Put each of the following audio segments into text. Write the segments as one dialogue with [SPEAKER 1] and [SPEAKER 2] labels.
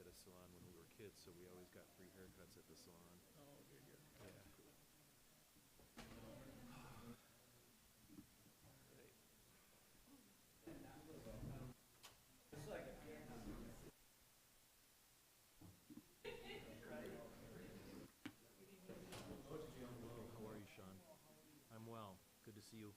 [SPEAKER 1] at a salon when we were kids, so we always got free haircuts at the salon.
[SPEAKER 2] Oh, did you?
[SPEAKER 1] Yeah. Hello, how are you, Sean? I'm well. Good to see you.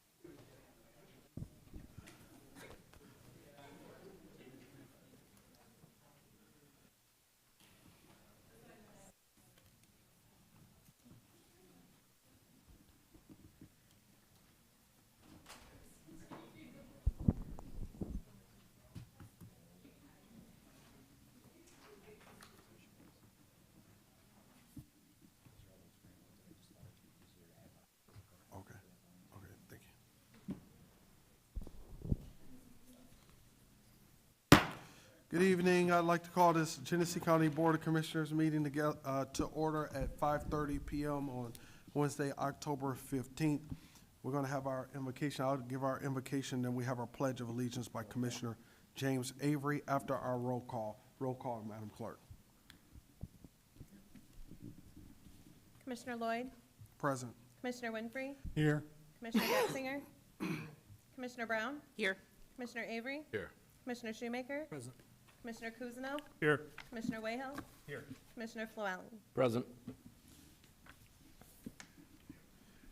[SPEAKER 3] Okay, okay, thank you. Good evening. I'd like to call this Genesee County Board of Commissioners meeting to order at 5:30 PM on Wednesday, October 15th. We're going to have our invocation. I'll give our invocation, then we have our Pledge of Allegiance by Commissioner James Avery after our roll call. Roll call, Madam Clerk.
[SPEAKER 4] Commissioner Lloyd,
[SPEAKER 3] Present.
[SPEAKER 4] Commissioner Winfrey,
[SPEAKER 2] Here.
[SPEAKER 4] Commissioner Getzinger, Commissioner Brown,
[SPEAKER 5] Here.
[SPEAKER 4] Commissioner Avery,
[SPEAKER 1] Here.
[SPEAKER 4] Commissioner Shoemaker,
[SPEAKER 2] Present.
[SPEAKER 4] Commissioner Kuzno,
[SPEAKER 2] Here.
[SPEAKER 4] Commissioner Wayhill,
[SPEAKER 2] Here.
[SPEAKER 4] Commissioner Flewellen.
[SPEAKER 5] Present.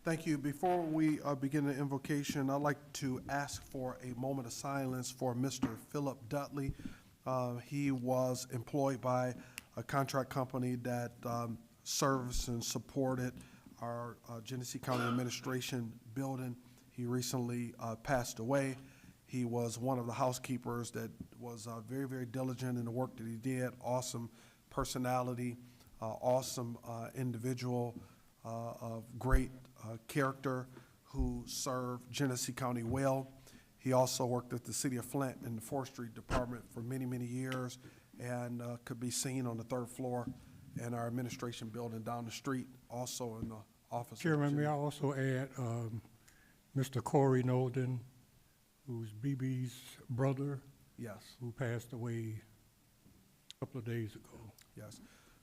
[SPEAKER 3] Thank you. Before we begin the invocation, I'd like to ask for a moment of silence for Mr. Philip Dudley. He was employed by a contract company that serves and supported our Genesee County Administration building. He recently passed away. He was one of the housekeepers that was very, very diligent in the work that he did. Awesome personality, awesome individual of great character who served Genesee County well. He also worked at the City of Flint in the Forestry Department for many, many years and could be seen on the third floor in our administration building down the street, also in the office.
[SPEAKER 2] Chairman, may I also add Mr. Corey Nolden, who's BB's brother,
[SPEAKER 3] Yes,
[SPEAKER 2] who passed away a couple of days ago.
[SPEAKER 3] yes.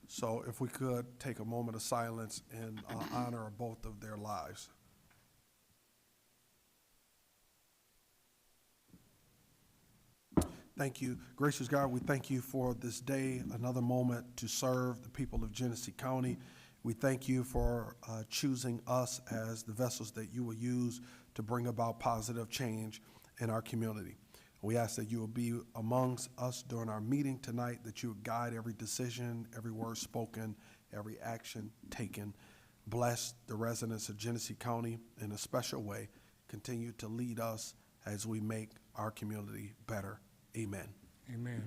[SPEAKER 3] So if we could take a moment of silence in honor of both of their lives. Thank you. Gracious God, we thank you for this day, another moment to serve the people of Genesee County. We thank you for choosing us as the vessels that you will use to bring about positive change in our community. We ask that you will be amongst us during our meeting tonight, that you would guide every decision, every word spoken, every action taken. Bless the residents of Genesee County in a special way. Continue to lead us as we make our community better. Amen.
[SPEAKER 2] Amen.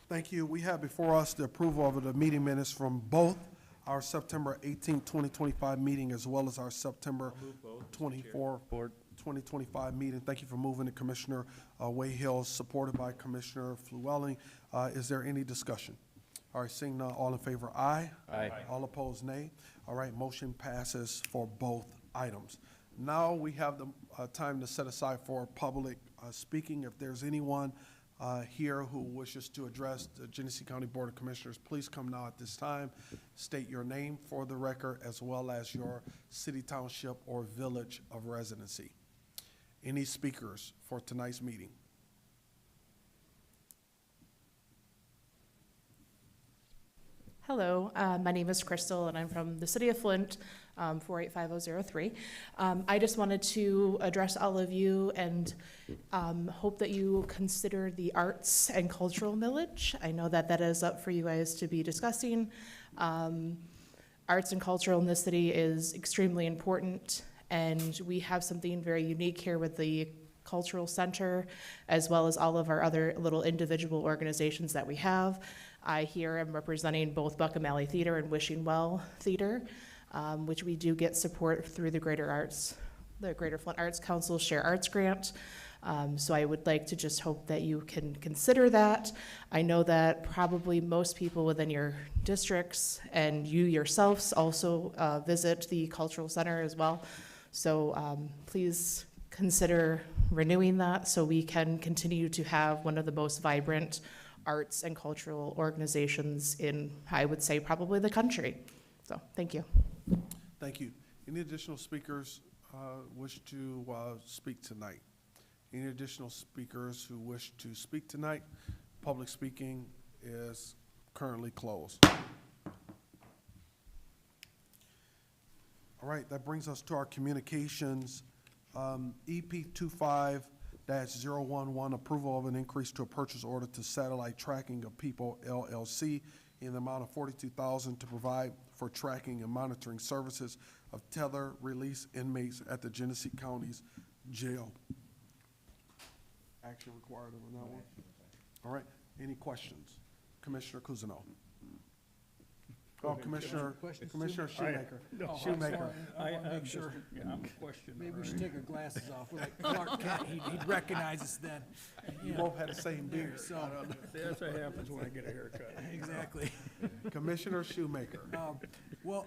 [SPEAKER 3] Thank you. We have before us the approval of the meeting minutes from both our September 18, 2025 meeting as well as our September
[SPEAKER 1] I'll move both, Mr.
[SPEAKER 3] 24,
[SPEAKER 5] Board.
[SPEAKER 3] 2025 meeting. Thank you for moving it, Commissioner Wayhill, supported by Commissioner Flewelling. Is there any discussion? All right, seeing none, all in favor, aye.
[SPEAKER 5] Aye.
[SPEAKER 3] All opposed, nay. All right, motion passes for both items. Now we have the time to set aside for public speaking. If there's anyone here who wishes to address the Genesee County Board of Commissioners, please come now at this time. State your name for the record as well as your city, township, or village of residency. Any speakers for tonight's meeting?
[SPEAKER 6] Hello, my name is Crystal, and I'm from the City of Flint, 485003. I just wanted to address all of you and hope that you consider the arts and cultural millage. I know that that is up for you guys to be discussing. Arts and cultural in this city is extremely important, and we have something very unique here with the Cultural Center, as well as all of our other little individual organizations that we have. I here am representing both Buckham Alley Theater and Wishing Well Theater, which we do get support through the Greater Arts the Greater Flint Arts Council Share Arts Grant. So I would like to just hope that you can consider that. I know that probably most people within your districts and you yourselves also visit the Cultural Center as well. So please consider renewing that so we can continue to have one of the most vibrant arts and cultural organizations in, I would say, probably the country. So thank you.
[SPEAKER 3] Thank you. Any additional speakers wish to speak tonight? Any additional speakers who wish to speak tonight? Public speaking is currently closed. All right, that brings us to our communications. EP 25-011, approval of an increase to a purchase order to Satellite Tracking of People LLC in the amount of $42,000 to provide for tracking and monitoring services of tether release inmates at the Genesee County's jail. Action required on that one? All right, any questions? Commissioner Cousineau. Oh, Commissioner Shoemaker. Shoemaker.
[SPEAKER 5] Make sure.
[SPEAKER 1] Yeah, I'm questioning.
[SPEAKER 5] Maybe we should take our glasses off. We're like Clark Kent. He'd recognize us then.
[SPEAKER 3] You both had the same beard.
[SPEAKER 5] So,
[SPEAKER 1] That's what happens when I get a haircut.
[SPEAKER 5] exactly.
[SPEAKER 3] Commissioner Shoemaker.
[SPEAKER 5] Well,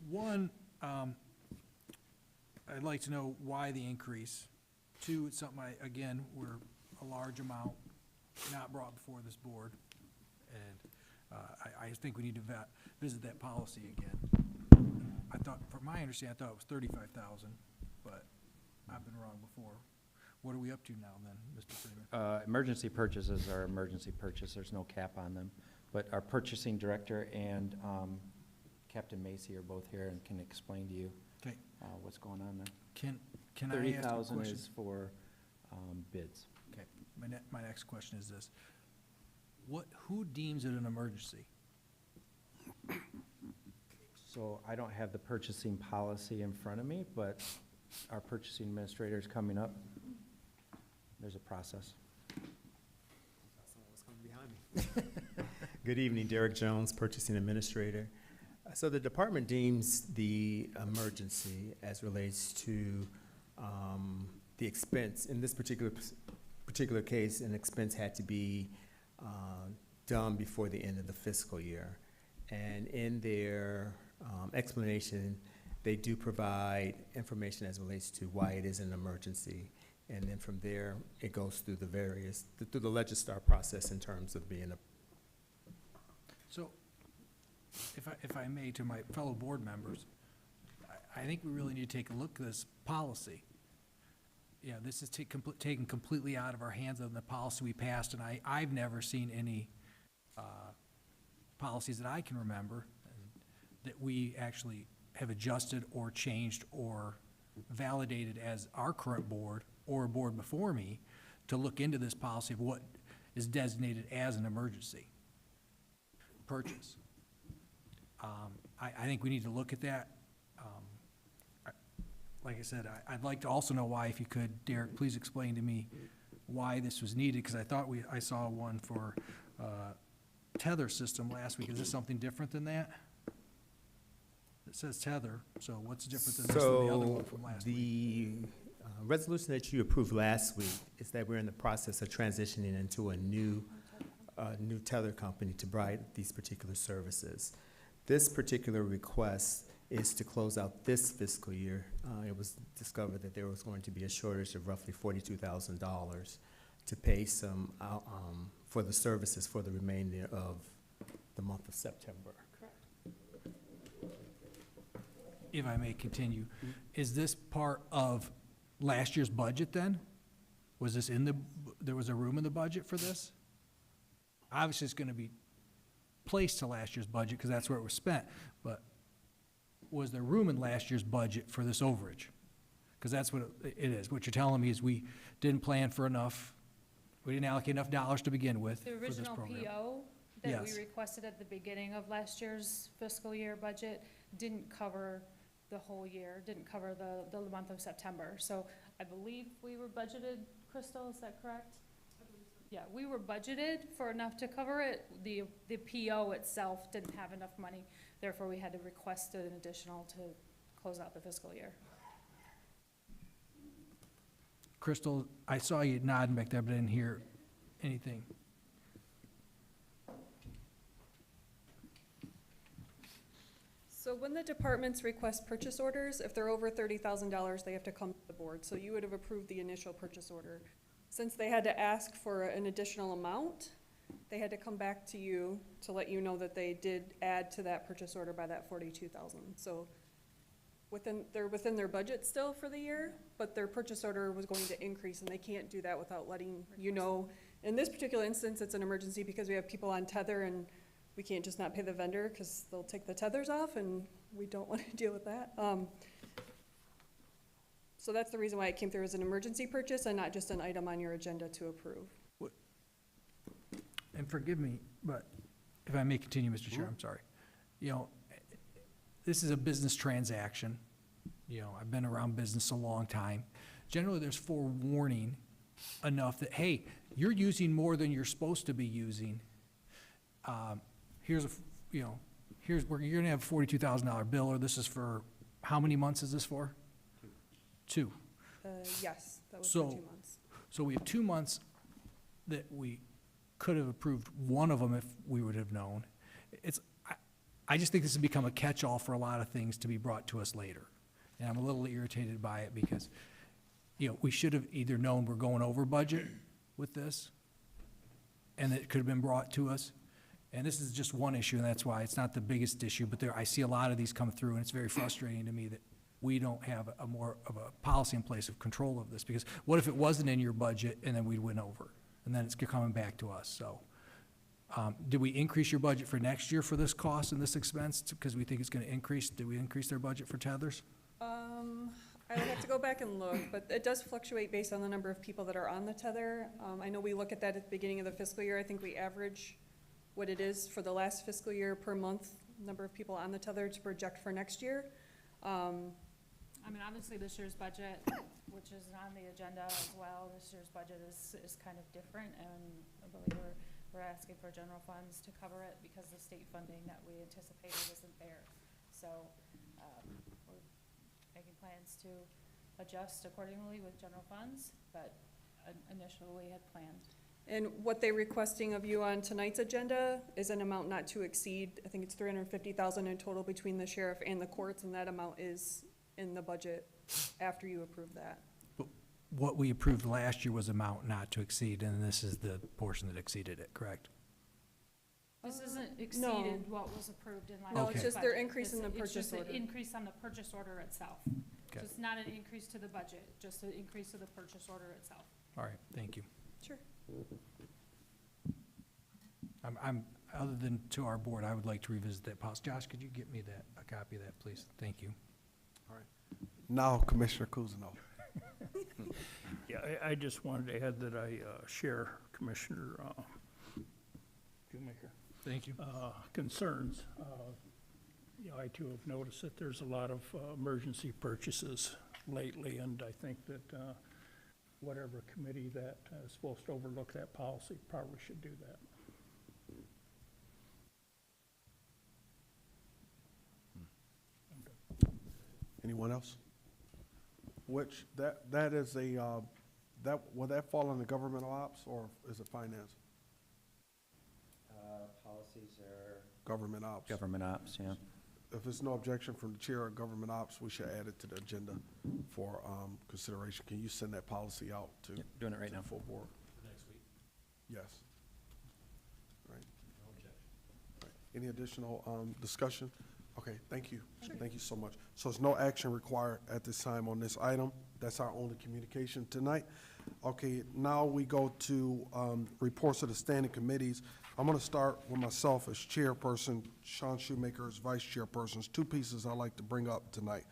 [SPEAKER 5] one, I'd like to know why the increase. Two, it's something we're a large amount not brought before this board. And I think we need to visit that policy again. I thought, from my understanding, I thought it was 35,000, but I've been wrong before. What are we up to now then, Mr. Freeman?
[SPEAKER 7] Emergency purchases are emergency purchase. There's no cap on them. But our purchasing director and Captain Macy are both here and can explain to you
[SPEAKER 5] Okay,
[SPEAKER 7] what's going on there.
[SPEAKER 5] can I ask a
[SPEAKER 7] 30,000
[SPEAKER 5] question?
[SPEAKER 7] is for bids.
[SPEAKER 5] Okay, my next question is this. Who deems it an emergency?
[SPEAKER 7] So I don't have the purchasing policy in front of me, but our purchasing administrator is coming up. There's a process.
[SPEAKER 8] Good evening, Derek Jones, Purchasing Administrator. So the department deems the emergency as relates to the expense. In this particular case, an expense had to be done before the end of the fiscal year. And in their explanation, they do provide information as relates to why it is an emergency. And then from there, it goes through the through the Legistar process in terms of being a.
[SPEAKER 5] So, if I may, to my fellow board members, I think we really need to take a look at this policy. Yeah, this is taken completely out of our hands on the policy we passed, and I've never seen any policies that I can remember that we actually have adjusted or changed or validated as our current board or a board before me to look into this policy of what is designated as an emergency purchase. I think we need to look at that. Like I said, I'd like to also know why, if you could, Derek, please explain to me why this was needed, because I thought I saw one for tether system last week. Is this something different than that? It says tether, so what's different than this than the other one from last week?
[SPEAKER 8] The resolution that you approved last week is that we're in the process of transitioning into a new tether company to provide these particular services. This particular request is to close out this fiscal year. It was discovered that there was going to be a shortage of roughly $42,000 to pay some for the services for the remainder of the month of September.
[SPEAKER 5] If I may continue, is this part of last year's budget then? Was this there was a room in the budget for this? Obviously, it's gonna be placed to last year's budget because that's where it was spent, but was there room in last year's budget for this overage? Because that's what it is. What you're telling me is we didn't plan for enough, we didn't allocate enough dollars to begin with
[SPEAKER 9] The
[SPEAKER 5] for this
[SPEAKER 9] original
[SPEAKER 5] program.
[SPEAKER 9] PO that we
[SPEAKER 5] Yes.
[SPEAKER 9] requested at the beginning of last year's fiscal year budget didn't cover the whole year, didn't cover the month of September. So I believe we were budgeted, Crystal, is that correct? Yeah, we were budgeted for enough to cover it. The PO itself didn't have enough money, therefore we had to request an additional to close out the fiscal year.
[SPEAKER 5] Crystal, I saw you nodding back there, but I didn't hear anything.
[SPEAKER 10] So when the departments request purchase orders, if they're over $30,000, they have to come to the board. So you would have approved the initial purchase order. Since they had to ask for an additional amount, they had to come back to you to let you know that they did add to that purchase order by that 42,000. So they're within their budget still for the year, but their purchase order was going to increase, and they can't do that without letting you know. In this particular instance, it's an emergency because we have people on tether, and we can't just not pay the vendor because they'll take the tethers off, and we don't want to deal with that. So that's the reason why it came through as an emergency purchase and not just an item on your agenda to approve.
[SPEAKER 5] And forgive me, but if I may continue, Mr. Chair, I'm sorry. You know, this is a business transaction. You know, I've been around business a long time. Generally, there's forewarning enough that, hey, you're using more than you're supposed to be using. Here's where you're gonna have a $42,000 bill, or this is for, how many months is this for? Two.
[SPEAKER 10] Yes, that was
[SPEAKER 5] So-
[SPEAKER 10] for 2 months.
[SPEAKER 5] So we have 2 months that we could have approved one of them if we would have known. I just think this has become a catch-all for a lot of things to be brought to us later. And I'm a little irritated by it because, you know, we should have either known we're going over budget with this, and it could have been brought to us. And this is just one issue, and that's why it's not the biggest issue, but I see a lot of these come through, and it's very frustrating to me that we don't have a more of a policy in place of control of this. Because what if it wasn't in your budget and then we went over? And then it's coming back to us, so. Did we increase your budget for next year for this cost and this expense? Because we think it's gonna increase. Did we increase their budget for tethers?
[SPEAKER 10] I would have to go back and look, but it does fluctuate based on the number of people that are on the tether. I know we look at that at the beginning of the fiscal year. I think we average what it is for the last fiscal year per month, number of people on the tether to project for next year.
[SPEAKER 9] I mean, obviously, this year's budget, which is on the agenda as well, this year's budget is kind of different, and I believe we're asking for general funds to cover it because the state funding that we anticipated isn't there. So, we're making plans to adjust accordingly with general funds, but initially we had planned.
[SPEAKER 10] And what they're requesting of you on tonight's agenda is an amount not to exceed, I think it's $350,000 in total between the sheriff and the courts, and that amount is in the budget after you approve that.
[SPEAKER 5] But what we approved last year was amount not to exceed, and this is the portion that exceeded it, correct?
[SPEAKER 9] This isn't exceeded what was approved in last
[SPEAKER 10] No,
[SPEAKER 9] year's
[SPEAKER 10] it's just
[SPEAKER 9] budget.
[SPEAKER 10] their increase in the
[SPEAKER 9] It's
[SPEAKER 10] purchase
[SPEAKER 9] just an
[SPEAKER 10] order.
[SPEAKER 9] increase on the purchase order itself.
[SPEAKER 5] Okay.
[SPEAKER 9] So it's not an increase to the budget, just an increase to the purchase order itself.
[SPEAKER 5] All right, thank you.
[SPEAKER 10] Sure.
[SPEAKER 5] Other than to our board, I would like to revisit that policy. Josh, could you get me a copy of that, please? Thank you.
[SPEAKER 3] Now, Commissioner Kuzno.
[SPEAKER 11] Yeah, I just wanted to add that I share Commissioner Shoemaker
[SPEAKER 5] Thank you.
[SPEAKER 11] concerns. You know, I too have noticed that there's a lot of emergency purchases lately, and I think that whatever committee that is supposed to overlook that policy probably should do that.
[SPEAKER 3] Anyone else? Which, that is a, will that fall under governmental ops, or is it finance?
[SPEAKER 7] Policies are
[SPEAKER 3] Government ops.
[SPEAKER 7] government ops, yeah.
[SPEAKER 3] If there's no objection from the chair of government ops, we should add it to the agenda for consideration. Can you send that policy out to?
[SPEAKER 7] Yep, doing it right
[SPEAKER 3] to the
[SPEAKER 7] now.
[SPEAKER 3] full board?
[SPEAKER 1] Next week,
[SPEAKER 3] Yes. Right.
[SPEAKER 1] no objection.
[SPEAKER 3] Right. Any additional discussion? Okay, thank you. Thank you so much. So there's no action required at this time on this item. That's our only communication tonight. Okay, now we go to reports of the standing committees. I'm going to start with myself as chairperson, Sean Shoemaker as vice chairperson. There's two pieces I'd like to bring up tonight.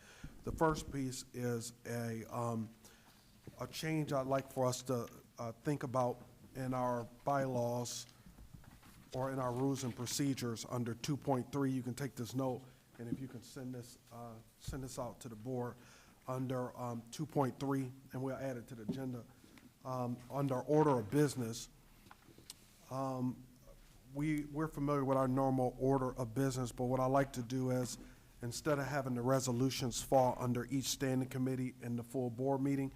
[SPEAKER 3] The first piece is a change I'd like for us to think about in our bylaws or in our rules and procedures under 2.3. You can take this note, and if you can send this out to the board under 2.3, and we'll add it to the agenda. Under order of business, we're familiar with our normal order of business, but what I like to do is, instead of having the resolutions fall under each standing committee in the full board meeting,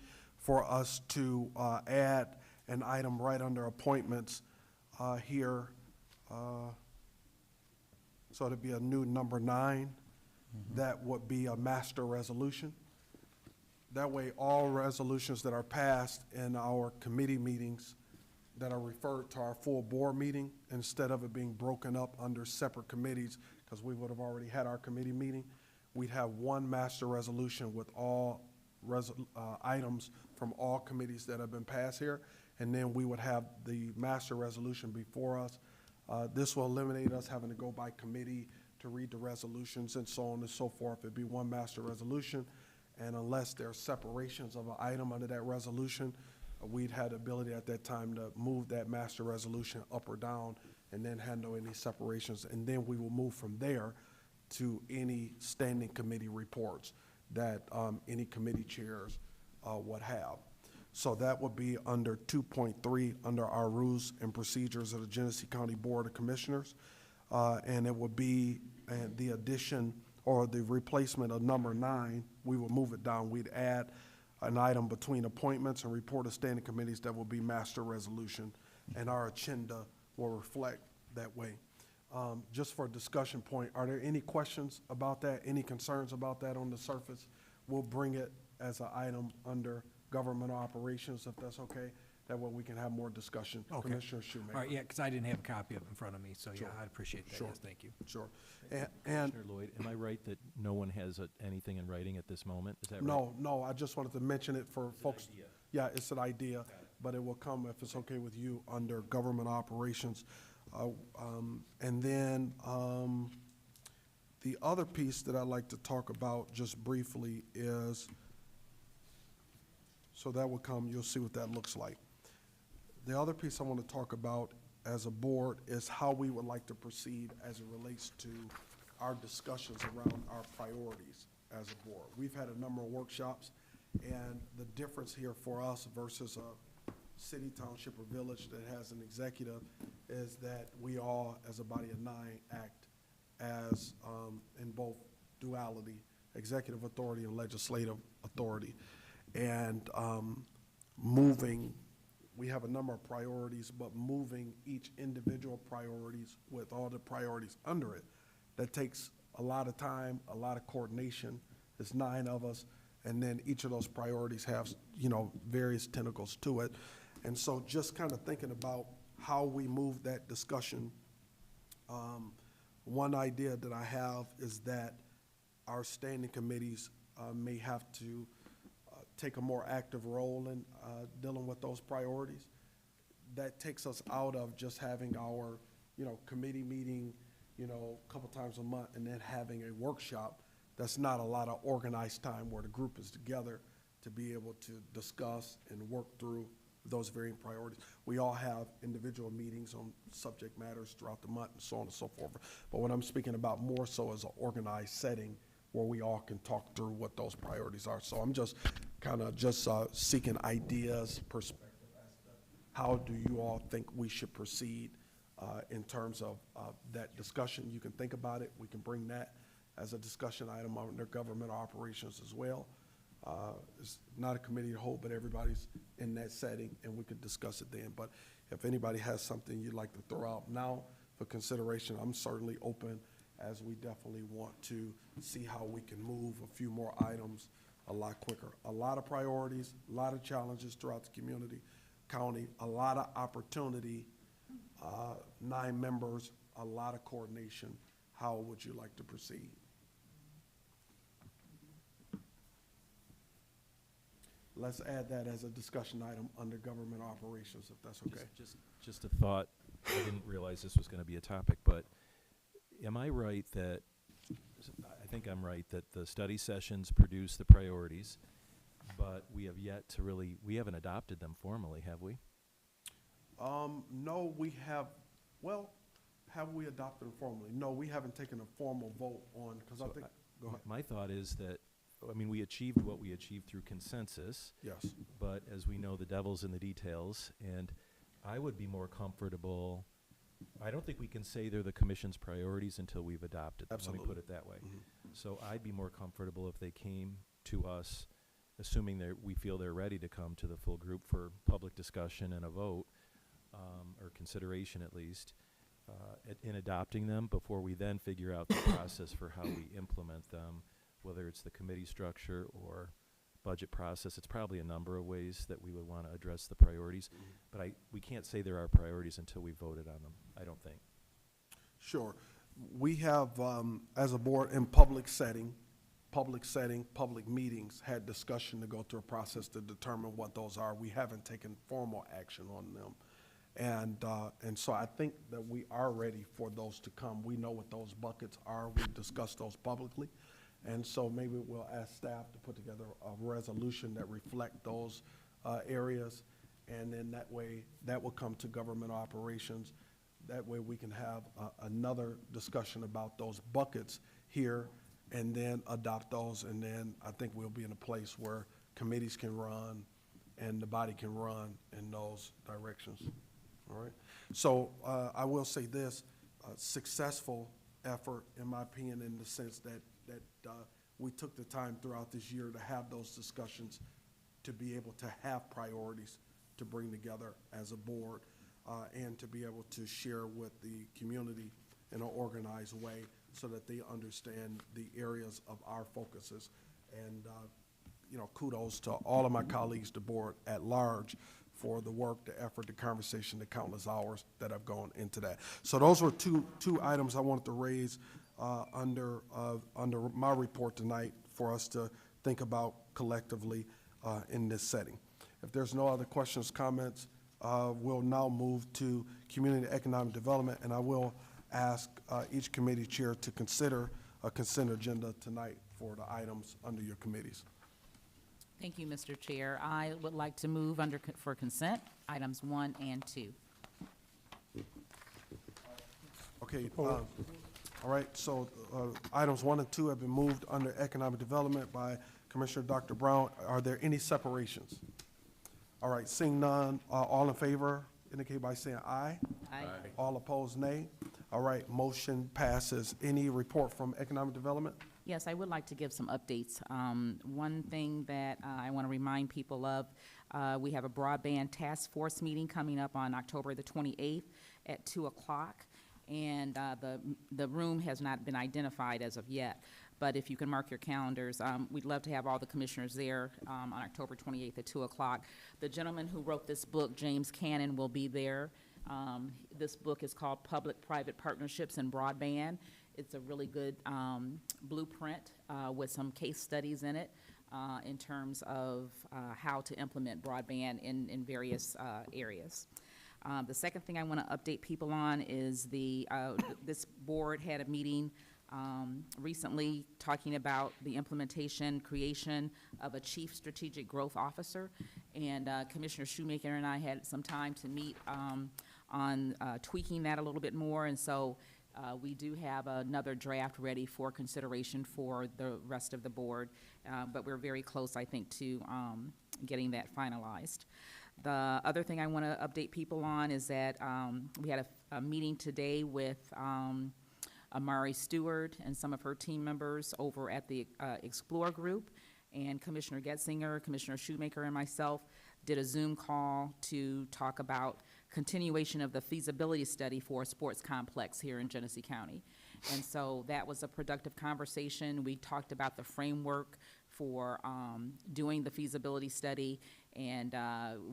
[SPEAKER 3] for us to add an item right under appointments here. So it'd be a new number 9. That would be a master resolution. That way, all resolutions that are passed in our committee meetings that are referred to our full board meeting, instead of it being broken up under separate committees, because we would have already had our committee meeting, we'd have one master resolution with all items from all committees that have been passed here, and then we would have the master resolution before us. This will eliminate us having to go by committee to read the resolutions and so on and so forth. It'd be one master resolution, and unless there are separations of an item under that resolution, we'd have the ability at that time to move that master resolution up or down and then handle any separations. And then we will move from there to any standing committee reports that any committee chairs would have. So that would be under 2.3, under our rules and procedures of the Genesee County Board of Commissioners. And it would be the addition or the replacement of number 9. We will move it down. We'd add an item between appointments and report of standing committees that will be master resolution, and our agenda will reflect that way. Just for a discussion point, are there any questions about that, any concerns about that on the surface? We'll bring it as an item under government operations, if that's okay. That way we can have more discussion.
[SPEAKER 5] Okay.
[SPEAKER 3] Commissioner Shoemaker.
[SPEAKER 5] All right, yeah, because I didn't have a copy of it in front of me, so yeah,
[SPEAKER 3] Sure.
[SPEAKER 5] I'd appreciate that,
[SPEAKER 3] Sure.
[SPEAKER 5] yes, thank you.
[SPEAKER 3] Sure. And
[SPEAKER 1] Commissioner Lloyd, am I right that no one has anything in writing at this moment? Is that right?
[SPEAKER 3] no, I just wanted to mention it for folks. Yeah, it's an idea, but it will come, if it's okay with you, under government operations. And then the other piece that I'd like to talk about just briefly is, so that will come, you'll see what that looks like. The other piece I want to talk about as a board is how we would like to proceed as it relates to our discussions around our priorities as a board. We've had a number of workshops, and the difference here for us versus a city, township, or village that has an executive is that we all, as a body of 9, act as, in both duality, executive authority and legislative authority. And we have a number of priorities, but moving each individual priorities with all the priorities under it, that takes a lot of time, a lot of coordination. There's 9 of us, and then each of those priorities have, various tentacles to it. And so just kind of thinking about how we move that discussion, one idea that I have is that our standing committees may have to take a more active role in dealing with those priorities. That takes us out of just having our, committee meeting, a couple times a month, and then having a workshop. That's not a lot of organized time where the group is together to be able to discuss and work through those varying priorities. We all have individual meetings on subject matters throughout the month and so on and so forth. But what I'm speaking about more so is an organized setting where we all can talk through what those priorities are. So I'm just kind of seeking ideas, perspective as to how do you all think we should proceed in terms of that discussion. You can think about it. We can bring that as a discussion item under government operations as well. It's not a committee to hold, but everybody's in that setting, and we could discuss it then. But if anybody has something you'd like to throw out now for consideration, I'm certainly open, as we definitely want to see how we can move a few more items a lot quicker. A lot of priorities, a lot of challenges throughout the community, county, a lot of opportunity, 9 members, a lot of coordination. How would you like to proceed? Let's add that as a discussion item under government operations, if that's okay.
[SPEAKER 1] Just a thought. I didn't realize this was going to be a topic, but am I right that, I think I'm right, that the study sessions produce the priorities, but we have yet to really, we haven't adopted them formally, have we?
[SPEAKER 3] No, we have, well, have we adopted them formally? No, we haven't taken a formal vote on, because I
[SPEAKER 1] So
[SPEAKER 3] think, go ahead.
[SPEAKER 1] My thought is that, we achieved what we achieved through consensus.
[SPEAKER 3] Yes.
[SPEAKER 1] But as we know, the devil's in the details, and I would be more comfortable, I don't think we can say they're the commission's priorities until we've adopted them.
[SPEAKER 3] Absolutely.
[SPEAKER 1] Let me put it that way.
[SPEAKER 3] Mhm.
[SPEAKER 1] So I'd be more comfortable if they came to us assuming we feel they're ready to come to the full group for public discussion and a vote, or consideration at least, in adopting them before we then figure out the process for how we implement them, whether it's the committee structure or budget process. It's probably a number of ways that we would want to address the priorities, but we can't say there are priorities until we voted on them, I don't think.
[SPEAKER 3] Sure. We have, as a board, in public meetings, had discussion to go through a process to determine what those are. We haven't taken formal action on them. And so I think that we are ready for those to come. We know what those buckets are. We've discussed those publicly. And so maybe we'll ask staff to put together a resolution that reflect those areas. And then that way, that will come to government operations. That way we can have another discussion about those buckets here and then adopt those. And then I think we'll be in a place where committees can run and the body can run in those directions. All right. So I will say this, successful effort, in my opinion, in the sense that we took the time throughout this year to have those discussions, to be able to have priorities to bring together as a board, and to be able to share with the community in an organized way so that they understand the areas of our focuses. And, you know, kudos to all of my colleagues, the board at large, for the work, the effort, the conversation, the countless hours that have gone into that. So those were two items I wanted to raise under my report tonight for us to think about collectively in this setting. If there's no other questions, comments, we'll now move to community economic development, and I will ask each committee chair to consider a consent agenda tonight for the items under your committees.
[SPEAKER 12] Thank you, Mr. Chair. I would like to move for consent, items 1 and 2.
[SPEAKER 3] Okay, all right, so items 1 and 2 have been moved under economic development by Commissioner Dr. Brown. Are there any separations? All right, seeing none, all in favor indicate by saying aye.
[SPEAKER 12] Aye.
[SPEAKER 3] All opposed, nay. All right, motion passes. Any report from economic development?
[SPEAKER 12] Yes, I would like to give some updates. One thing that I want to remind people of, we have a broadband task force meeting coming up on October the 28th at 2 o'clock, and the room has not been identified as of yet. But if you can mark your calendars, we'd love to have all the commissioners there on October 28th at 2 o'clock. The gentleman who wrote this book, James Cannon, will be there. This book is called Public-Private Partnerships in Broadband. It's a really good blueprint with some case studies in it in terms of how to implement broadband in various areas. The second thing I want to update people on is this board had a meeting recently talking about the implementation, creation of a Chief Strategic Growth Officer, and Commissioner Shoemaker and I had some time to meet on tweaking that a little bit more, and so we do have another draft ready for consideration for the rest of the board, but we're very close, I think, to getting that finalized. The other thing I want to update people on is that we had a meeting today with Amari Stewart and some of her team members over at the Explore Group, and Commissioner Getzinger, Commissioner Shoemaker, and myself did a Zoom call to talk about continuation of the feasibility study for a sports complex here in Genesee County. And so that was a productive conversation. We talked about the framework for doing the feasibility study, and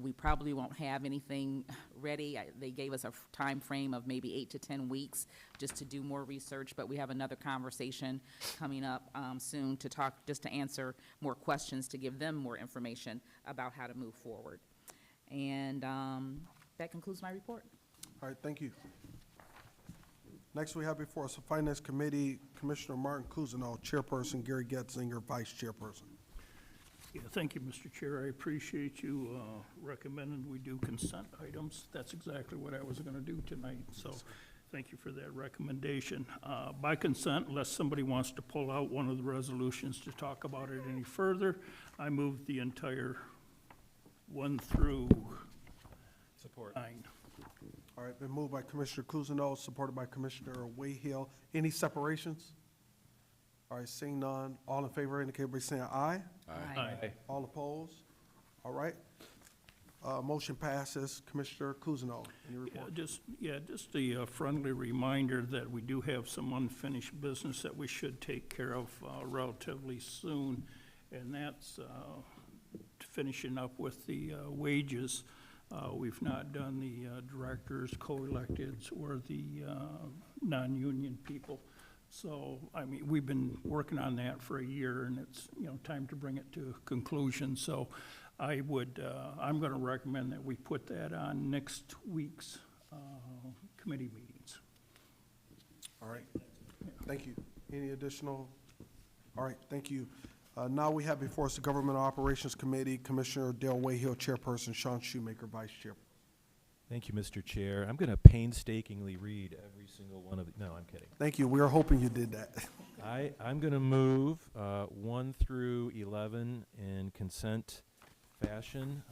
[SPEAKER 12] we probably won't have anything ready. They gave us a time frame of maybe 8 to 10 weeks just to do more research, but we have another conversation coming up soon to talk, just to answer more questions, to give them more information about how to move forward. And that concludes my report.
[SPEAKER 3] All right, thank you. Next, we have before us the Finance Committee, Commissioner Martin Cousineau, Chairperson, Gary Getzinger, Vice Chairperson.
[SPEAKER 11] Yeah, thank you, Mr. Chair. I appreciate you recommending we do consent items. That's exactly what I was going to do tonight, so thank you for that recommendation. By consent, unless somebody wants to pull out one of the resolutions to talk about it any further, I move the entire 1 through
[SPEAKER 1] Support.
[SPEAKER 11] 9.
[SPEAKER 3] All right, been moved by Commissioner Cousineau, supported by Commissioner Wayhill. Any separations? All right, seeing none, all in favor indicate by saying aye.
[SPEAKER 11] Aye.
[SPEAKER 3] All opposed? All right. Motion passes. Commissioner Kuzno, any report?
[SPEAKER 11] Just a friendly reminder that we do have some unfinished business that we should take care of relatively soon, and that's finishing up with the wages. We've not done the directors, co-electeds, or the non-union people. So, I mean, we've been working on that for a year, and it's, time to bring it to a conclusion. So I'm gonna recommend that we put that on next week's committee meetings.
[SPEAKER 3] All right, thank you. Any additional? All right, thank you. Now we have before us the Government Operations Committee, Commissioner Dale Wayhill, Chairperson, Sean Shoemaker, Vice Chair.
[SPEAKER 1] Thank you, Mr. Chair. I'm going to painstakingly read every single one of no, I'm kidding.
[SPEAKER 3] Thank you. We were hoping you did that.
[SPEAKER 1] I'm going to move 1 through 11 in consent fashion,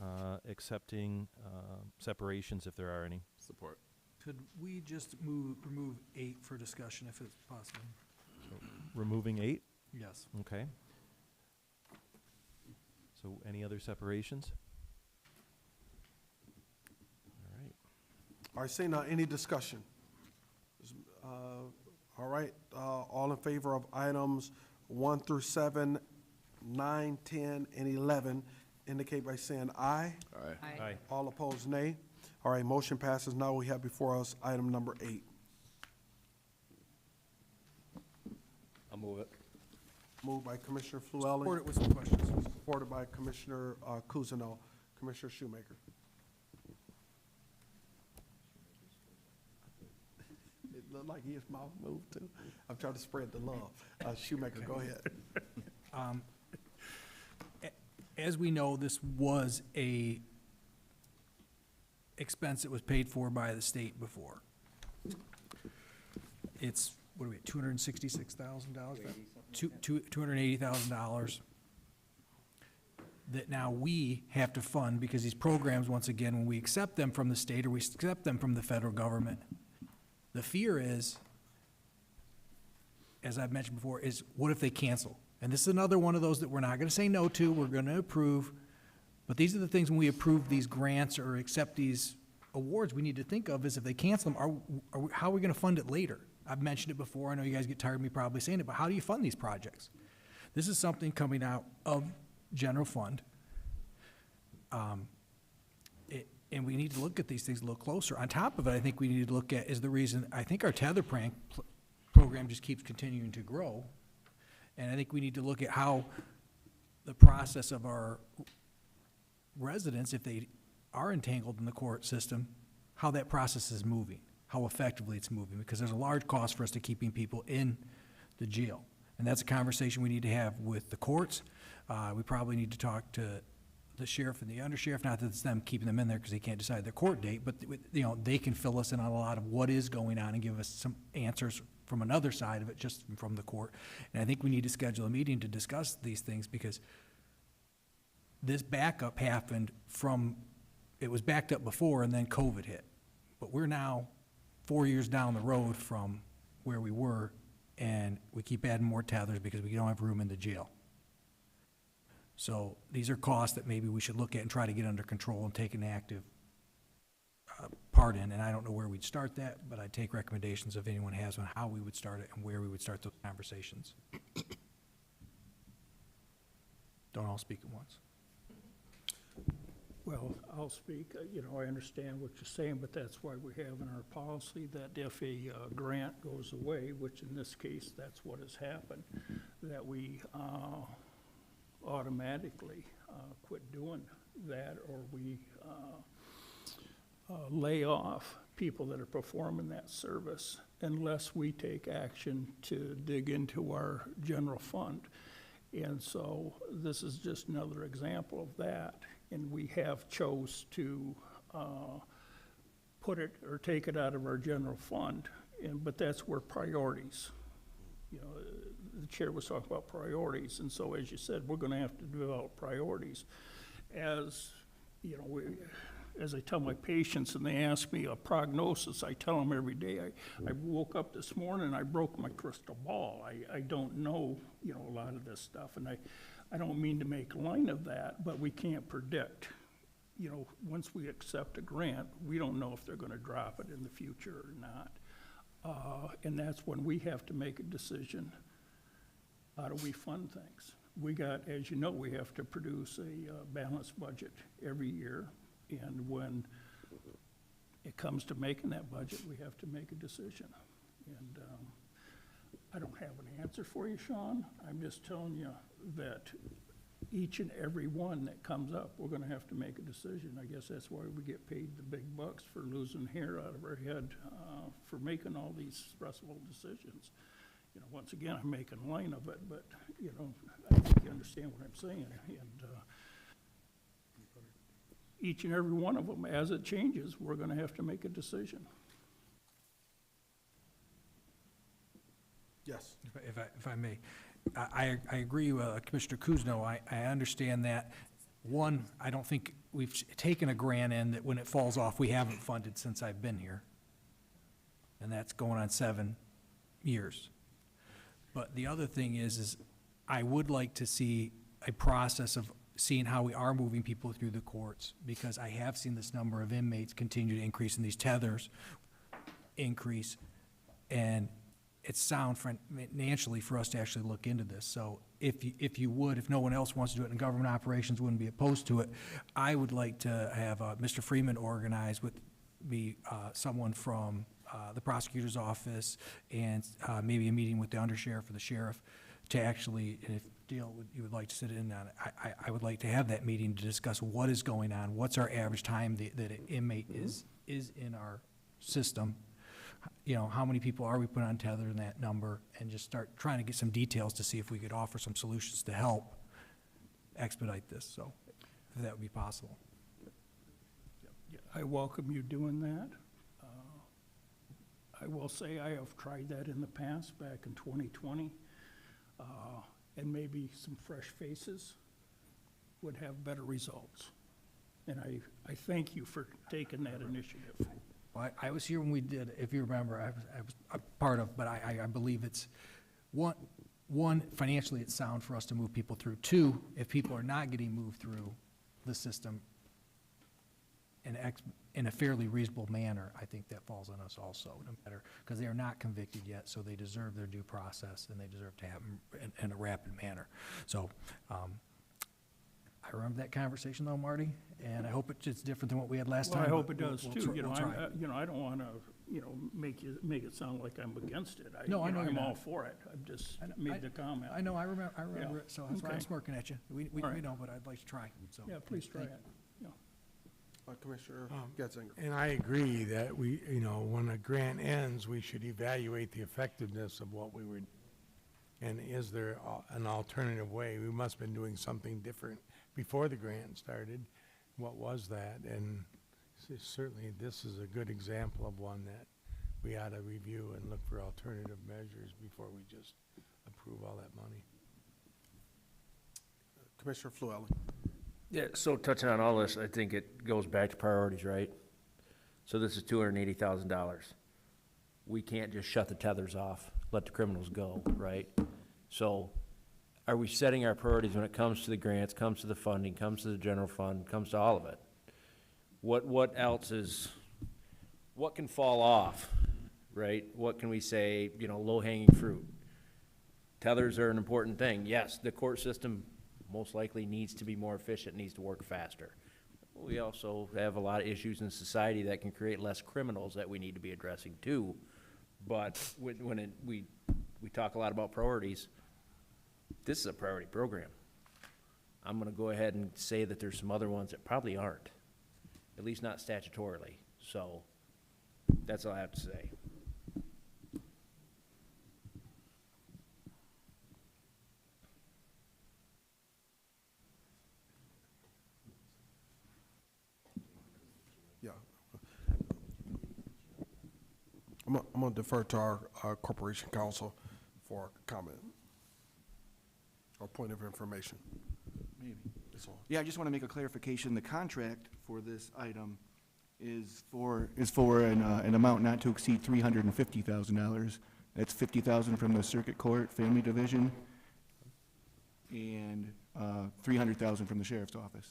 [SPEAKER 1] accepting separations if there are any.
[SPEAKER 5] Support. Could we just remove 8 for discussion if it's possible?
[SPEAKER 1] So, removing 8?
[SPEAKER 5] Yes.
[SPEAKER 1] Okay. So any other separations? All right.
[SPEAKER 3] All right, seeing none, any discussion? All right, all in favor of items 1 through 7, 9, 10, and 11, indicate by saying aye.
[SPEAKER 1] Aye.
[SPEAKER 3] All opposed, nay. All right, motion passes. Now we have before us item number 8.
[SPEAKER 13] I'll move it.
[SPEAKER 3] Moved by Commissioner Flewelly.
[SPEAKER 5] Support it with some questions.
[SPEAKER 3] Supported by Commissioner Kuzno. Commissioner Shoemaker. It looked like his mouth moved too. I'm trying to spread the love. Shoemaker, go ahead.
[SPEAKER 5] As we know, this was a expense that was paid for by the state before. It's, what are we at, $266,000? $280,000 that now we have to fund because these programs, once again, when we accept them from the state or we accept them from the federal government, the fear is, as I've mentioned before, is what if they cancel? And this is another one of those that we're not gonna say no to, we're gonna approve. But these are the things when we approve these grants or accept these awards, we need to think of is if they cancel them, how are we gonna fund it later? I've mentioned it before, I know you guys get tired of me probably saying it, but how do you fund these projects? This is something coming out of general fund. And we need to look at these things a little closer. On top of it, I think we need to look at is the reason, I think our tether program just keeps continuing to grow. And I think we need to look at how the process of our residents, if they are entangled in the court system, how that process is moving, how effectively it's moving, because there's a large cost for us to keeping people in the jail. And that's a conversation we need to have with the courts. We probably need to talk to the sheriff and the undersheriff, not that it's them keeping them in there because they can't decide their court date, but they can fill us in on a lot of what is going on and give us some answers from another side of it, just from the court. And I think we need to schedule a meeting to discuss these things because this backup happened it was backed up before and then COVID hit. But we're now 4 years down the road from where we were, and we keep adding more tethers because we don't have room in the jail. So these are costs that maybe we should look at and try to get under control and take an active part in. And I don't know where we'd start that, but I'd take recommendations if anyone has on how we would start it and where we would start those conversations. Don't all speak at once.
[SPEAKER 11] Well, I'll speak. I understand what you're saying, but that's why we have in our policy that if a grant goes away, which in this case, that's what has happened, that we automatically quit doing that, or we lay off people that are performing that service unless we take action to dig into our general fund. And so this is just another example of that. And we have chose to put it or take it out of our general fund. But that's where priorities, the chair was talking about priorities. And so, as you said, we're going to have to develop priorities. As as I tell my patients and they ask me a prognosis, I tell them every day, I woke up this morning and I broke my crystal ball. I don't know, you know, a lot of this stuff, and I don't mean to make light of that, but we can't predict. You know, once we accept a grant, we don't know if they're gonna drop it in the future or not. And that's when we have to make a decision. How do we fund things? We got, as you know, we have to produce a balanced budget every year. And when it comes to making that budget, we have to make a decision. And I don't have an answer for you, Sean. I'm just telling you that each and every one that comes up, we're gonna have to make a decision. I guess that's why we get paid the big bucks for losing hair out of our head, for making all these stressful decisions. You know, once again, I'm making light of it, but, you know, I think you understand what I'm saying. And each and every one of them, as it changes, we're gonna have to make a decision.
[SPEAKER 3] Yes.
[SPEAKER 5] If I may, I agree with Commissioner Kuzno. I understand that. One, I don't think we've taken a grant in that when it falls off, we haven't funded since I've been here. And that's going on 7 years. But the other thing is I would like to see a process of seeing how we are moving people through the courts, because I have seen this number of inmates continue to increase and these tethers increase, and it's sound financially for us to actually look into this. So if you would, if no one else wants to do it and government operations wouldn't be opposed to it, I would like to have Mr. Freeman organize with me someone from the prosecutor's office and maybe a meeting with the undersheriff or the sheriff to actually, and if Dale you would like to sit in on it, I would like to have that meeting to discuss what is going on, what's our average time that an inmate is in our system. You know, how many people are we putting on tether in that number, and just start trying to get some details to see if we could offer some solutions to help expedite this, so if that would be possible.
[SPEAKER 11] Yeah, I welcome you doing that. I will say I have tried that in the past, back in 2020, and maybe some fresh faces would have better results. And I thank you for taking that initiative.
[SPEAKER 5] Well, I was here when we did, if you remember, I was a part of, but I believe it's, one, financially it's sound for us to move people through. Two, if people are not getting moved through the system in a fairly reasonable manner, I think that falls on us also, no matter, because they are not convicted yet, so they deserve their due process, and they deserve to have them in a rapid manner. So, I remember that conversation though, Marty, and I hope it's different than what we had last
[SPEAKER 11] Well,
[SPEAKER 5] time.
[SPEAKER 11] I hope
[SPEAKER 5] but
[SPEAKER 11] it does
[SPEAKER 5] we'll
[SPEAKER 11] too. You know,
[SPEAKER 5] we'll try.
[SPEAKER 11] I don't wanna, make it sound like I'm against it.
[SPEAKER 5] No, I know you're
[SPEAKER 11] I'm all
[SPEAKER 5] not.
[SPEAKER 11] for it. I've just
[SPEAKER 5] I know-
[SPEAKER 11] made the comment.
[SPEAKER 5] I know, I remember
[SPEAKER 11] Yeah.
[SPEAKER 5] it, so that's why I'm
[SPEAKER 11] Okay.
[SPEAKER 5] smirking at you. We
[SPEAKER 11] All right.
[SPEAKER 5] know, but I'd like to try, so.
[SPEAKER 11] Yeah, please try
[SPEAKER 5] thank
[SPEAKER 11] it. Yeah.
[SPEAKER 3] Commissioner Getzinger.
[SPEAKER 2] And I agree that we, when a grant ends, we should evaluate the effectiveness of what we were, and is there an alternative way? We must have been doing something different before the grant started. What was that? And certainly this is a good example of one that we ought to review and look for alternative measures before we just approve all that money.
[SPEAKER 3] Commissioner Flewelly.
[SPEAKER 13] Yeah, so touching on all this, I think it goes back to priorities, right? So this is $280,000. We can't just shut the tethers off, let the criminals go, right? So are we setting our priorities when it comes to the grants, comes to the funding, comes to the general fund, comes to all of it? What else is, what can fall off, right? What can we say, low-hanging fruit? Tethers are an important thing. Yes, the court system most likely needs to be more efficient, needs to work faster. We also have a lot of issues in society that can create less criminals that we need to be addressing too. But when we talk a lot about priorities, this is a priority program. I'm gonna go ahead and say that there's some other ones that probably aren't, at least not statutorily. So that's all I have to say.
[SPEAKER 3] Yeah. I'm going to defer to our Corporation Counsel for comment or point of information.
[SPEAKER 1] Maybe.
[SPEAKER 3] on.
[SPEAKER 14] Yeah, I just want to make a clarification. The contract for this item is for an amount not to exceed $350,000. That's $50,000 from the Circuit Court Family Division and $300,000 from the Sheriff's Office.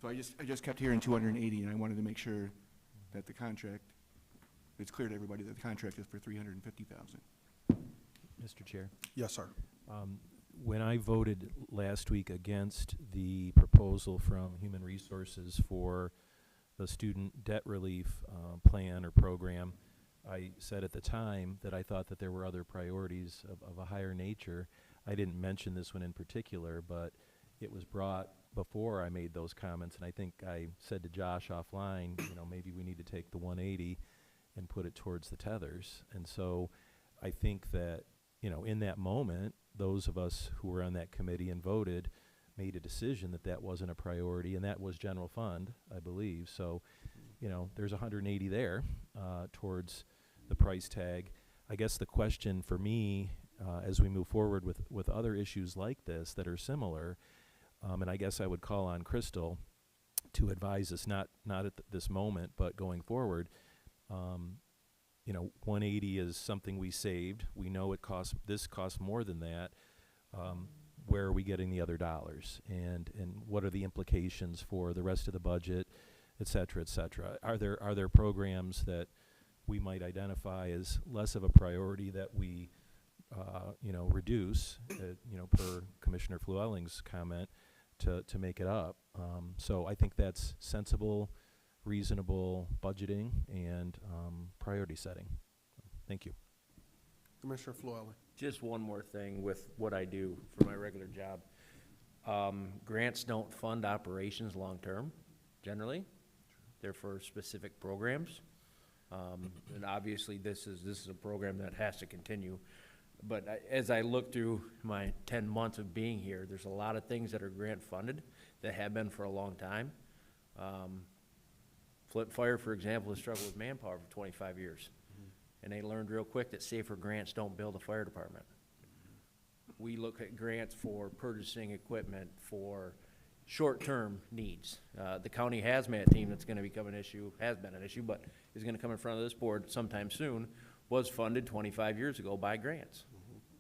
[SPEAKER 14] So I just kept hearing 280, and I wanted to make sure that the contract, it's clear to everybody that the contract is for $350,000.
[SPEAKER 1] Mr. Chair,
[SPEAKER 3] Yes, sir.
[SPEAKER 1] when I voted last week against the proposal from Human Resources for the student debt relief plan or program, I said at the time that I thought that there were other priorities of a higher nature. I didn't mention this one in particular, but it was brought before I made those comments, and I think I said to Josh offline, you know, maybe we need to take the 180 and put it towards the tethers. And so I think that, you know, in that moment, those of us who were on that committee and voted made a decision that that wasn't a priority, and that was general fund, I believe. So, you know, there's 180 there towards the price tag. I guess the question for me, as we move forward with other issues like this that are similar, and I guess I would call on Crystal to advise us, not at this moment, but going forward. You know, 180 is something we saved. We know this costs more than that. Where are we getting the other dollars? And what are the implications for the rest of the budget, et cetera, et cetera? Are there programs that we might identify as less of a priority that we, you know, reduce, you know, per Commissioner Flewelling's comment, to make it up? So I think that's sensible, reasonable budgeting and priority setting. Thank you.
[SPEAKER 3] Commissioner Flewelling.
[SPEAKER 13] Just one more thing with what I do for my regular job. Grants don't fund operations long-term, generally. They're for specific programs. And obviously, this is a program that has to continue. But as I look through my 10 months of being here, there's a lot of things that are grant-funded that have been for a long time. Flint Fire, for example, has struggled with manpower for 25 years. And they learned real quick that safer grants don't build a fire department. We look at grants for purchasing equipment for short-term needs. The county hazmat team that's gonna become an issue, has been an issue, but is gonna come in front of this board sometime soon, was funded 25 years ago by grants.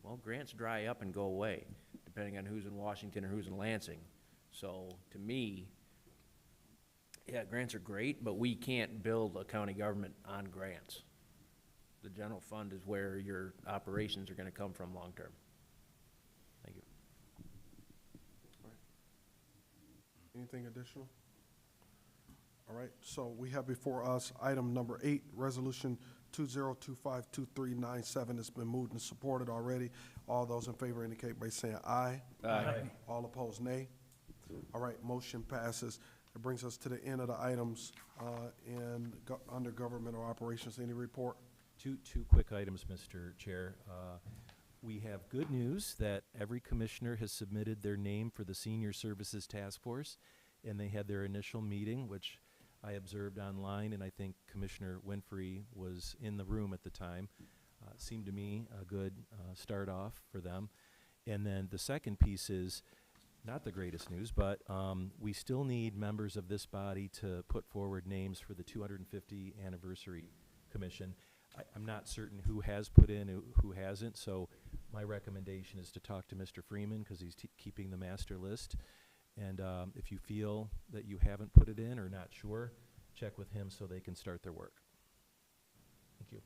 [SPEAKER 13] Well, grants dry up and go away, depending on who's in Washington or who's in Lansing. So, to me, yeah, grants are great, but we can't build a county government on grants. The general fund is where your operations are gonna come from long-term. Thank you.
[SPEAKER 3] Anything additional? All right, so we have before us item number 8, resolution 2025-2397. It's been moved and supported already. All those in favor indicate by saying aye.
[SPEAKER 13] Aye.
[SPEAKER 3] All opposed, nay. All right, motion passes. It brings us to the end of the items under governmental operations. Any report?
[SPEAKER 1] Two quick items, Mr. Chair. We have good news that every commissioner has submitted their name for the Senior Services Task Force, and they had their initial meeting, which I observed online, and I think Commissioner Winfrey was in the room at the time. Seemed to me a good start off for them. And then the second piece is not the greatest news, but we still need members of this body to put forward names for the 250 Anniversary Commission. I'm not certain who has put in, who hasn't, so my recommendation is to talk to Mr. Freeman, because he's keeping the master list. And if you feel that you haven't put it in or not sure, check with him so they can start their work. Thank you.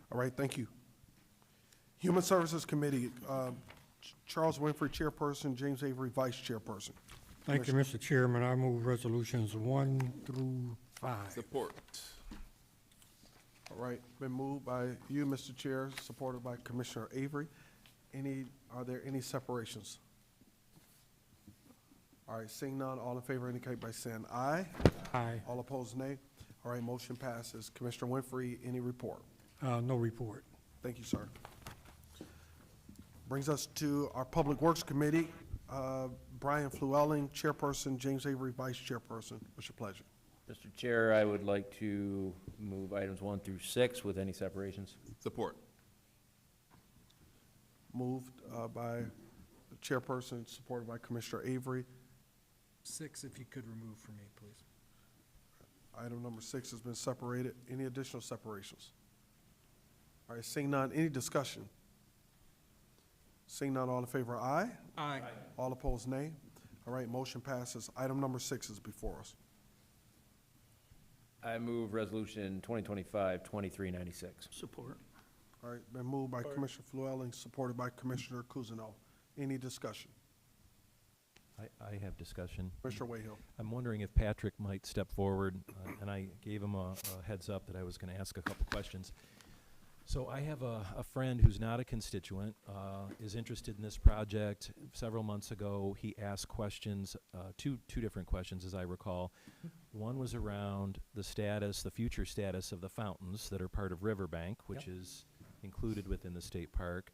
[SPEAKER 3] All right, thank you. Human Services Committee, Charles Winfrey, Chairperson, James Avery, Vice Chairperson.
[SPEAKER 11] Thank you, Mr. Chairman. I move resolutions 1 through 5.
[SPEAKER 14] Support.
[SPEAKER 3] All right, been moved by you, Mr. Chair, supported by Commissioner Avery. Are there any separations? All right, seeing none, all in favor indicate by saying aye.
[SPEAKER 11] Aye.
[SPEAKER 3] All opposed, nay. All right, motion passes. Commissioner Winfrey, any report?
[SPEAKER 11] No report.
[SPEAKER 3] Thank you, sir. Brings us to our Public Works Committee. Brian Flewelling, Chairperson, James Avery, Vice Chairperson. What's your pleasure?
[SPEAKER 13] Mr. Chair, I would like to move items 1 through 6 with any separations.
[SPEAKER 14] Support.
[SPEAKER 3] Moved by the Chairperson, supported by Commissioner Avery.
[SPEAKER 5] 6, if you could remove for me, please.
[SPEAKER 3] Item number 6 has been separated. Any additional separations? All right, seeing none, any discussion? Seeing none, all in favor, aye.
[SPEAKER 5] Aye.
[SPEAKER 3] All opposed, nay. All right, motion passes. Item number 6 is before us.
[SPEAKER 13] I move resolution 2025-2396.
[SPEAKER 11] Support.
[SPEAKER 3] All right, been moved by Commissioner Flewelling, supported by Commissioner Kuzno. Any discussion?
[SPEAKER 1] I have discussion.
[SPEAKER 3] Commissioner Wayhill.
[SPEAKER 1] I'm wondering if Patrick might step forward, and I gave him a heads up that I was going to ask a couple questions. So I have a friend who's not a constituent, is interested in this project. Several months ago, he asked questions, two different questions, as I recall. One was around the status, the future status of the fountains that are part of Riverbank, which is included within the state park.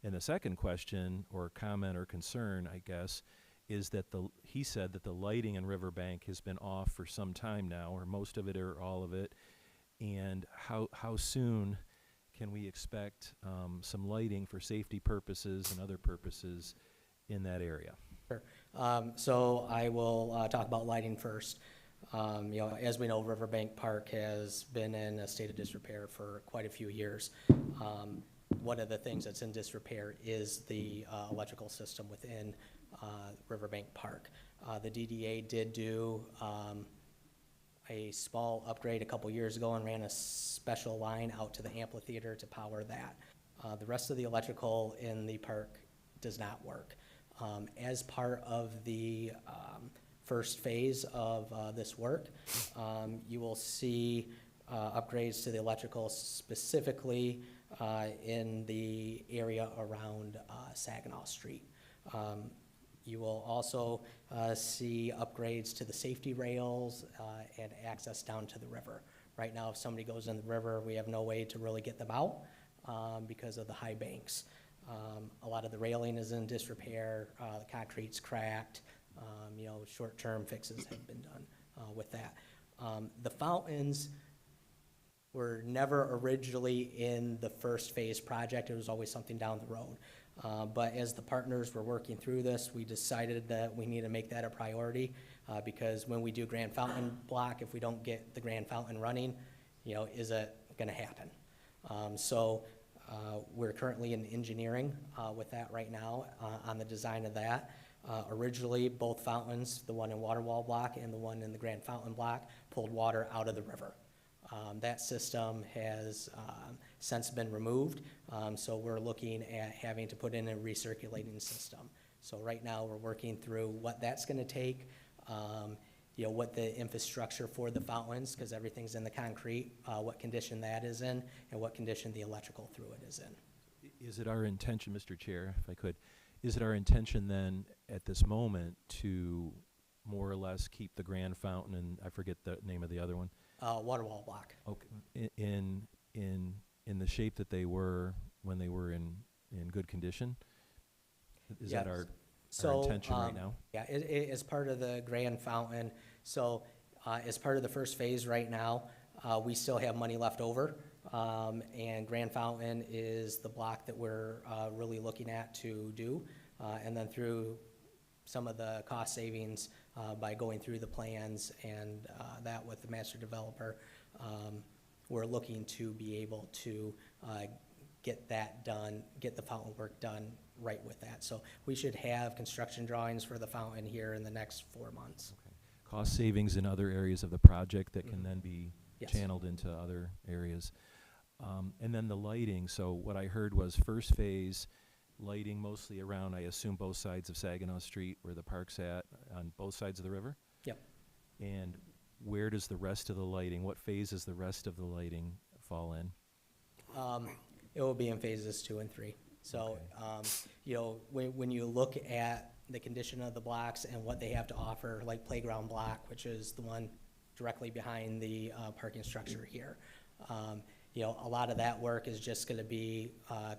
[SPEAKER 1] And the second question, or comment or concern, I guess, is that he said that the lighting in Riverbank has been off for some time now, or most of it or all of it. And how soon can we expect some lighting for safety purposes and other purposes in that area?
[SPEAKER 15] Sure. So I will talk about lighting first. As we know, Riverbank Park has been in a state of disrepair for quite a few years. One of the things that's in disrepair is the electrical system within Riverbank Park. The DDA did do a small upgrade a couple years ago and ran a special line out to the amphitheater to power that. The rest of the electrical in the park does not work. As part of the first phase of this work, you will see upgrades to the electrical, specifically in the area around Saginaw Street. You will also see upgrades to the safety rails and access down to the river. Right now, if somebody goes in the river, we have no way to really get them out because of the high banks. A lot of the railing is in disrepair, the concrete's cracked, short-term fixes have been done with that. The fountains were never originally in the first phase project. It was always something down the road. But as the partners were working through this, we decided that we need to make that a priority because when we do Grand Fountain block, if we don't get the Grand Fountain running, is it going to happen? So we're currently in engineering with that right now on the design of that. Originally, both fountains, the one in Waterwall block and the one in the Grand Fountain block, pulled water out of the river. That system has since been removed, so we're looking at having to put in a recirculating system. So right now, we're working through what that's going to take, what the infrastructure for the fountains, because everything's in the concrete, what condition that is in, and what condition the electrical through it is in.
[SPEAKER 1] Is it our intention, Mr. Chair, if I could, is it our intention then at this moment to more or less keep the Grand Fountain, and I forget the name of the other one?
[SPEAKER 15] Waterwall block.
[SPEAKER 1] Okay, in the shape that they were when they were in good condition? Is that our intention right now?
[SPEAKER 15] Yeah, it is part of the Grand Fountain. So as part of the first phase right now, we still have money left over. And Grand Fountain is the block that we're really looking at to do. And then through some of the cost savings by going through the plans and that with the master developer, we're looking to be able to get that done, get the fountain work done right with that. So we should have construction drawings for the fountain here in the next 4 months.
[SPEAKER 1] Okay. Cost savings in other areas of the project that can then be channeled into other areas. And then the lighting, so what I heard was first phase, lighting mostly around, I assume, both sides of Saginaw Street where the park's at, on both sides of the river?
[SPEAKER 15] Yep.
[SPEAKER 1] And where does the rest of the lighting, what phase does the rest of the lighting fall in?
[SPEAKER 15] It will be in phases 2 and 3. So, when you look at the condition of the blocks and what they have to offer, like Playground Block, which is the one directly behind the parking structure here, a lot of that work is just going to be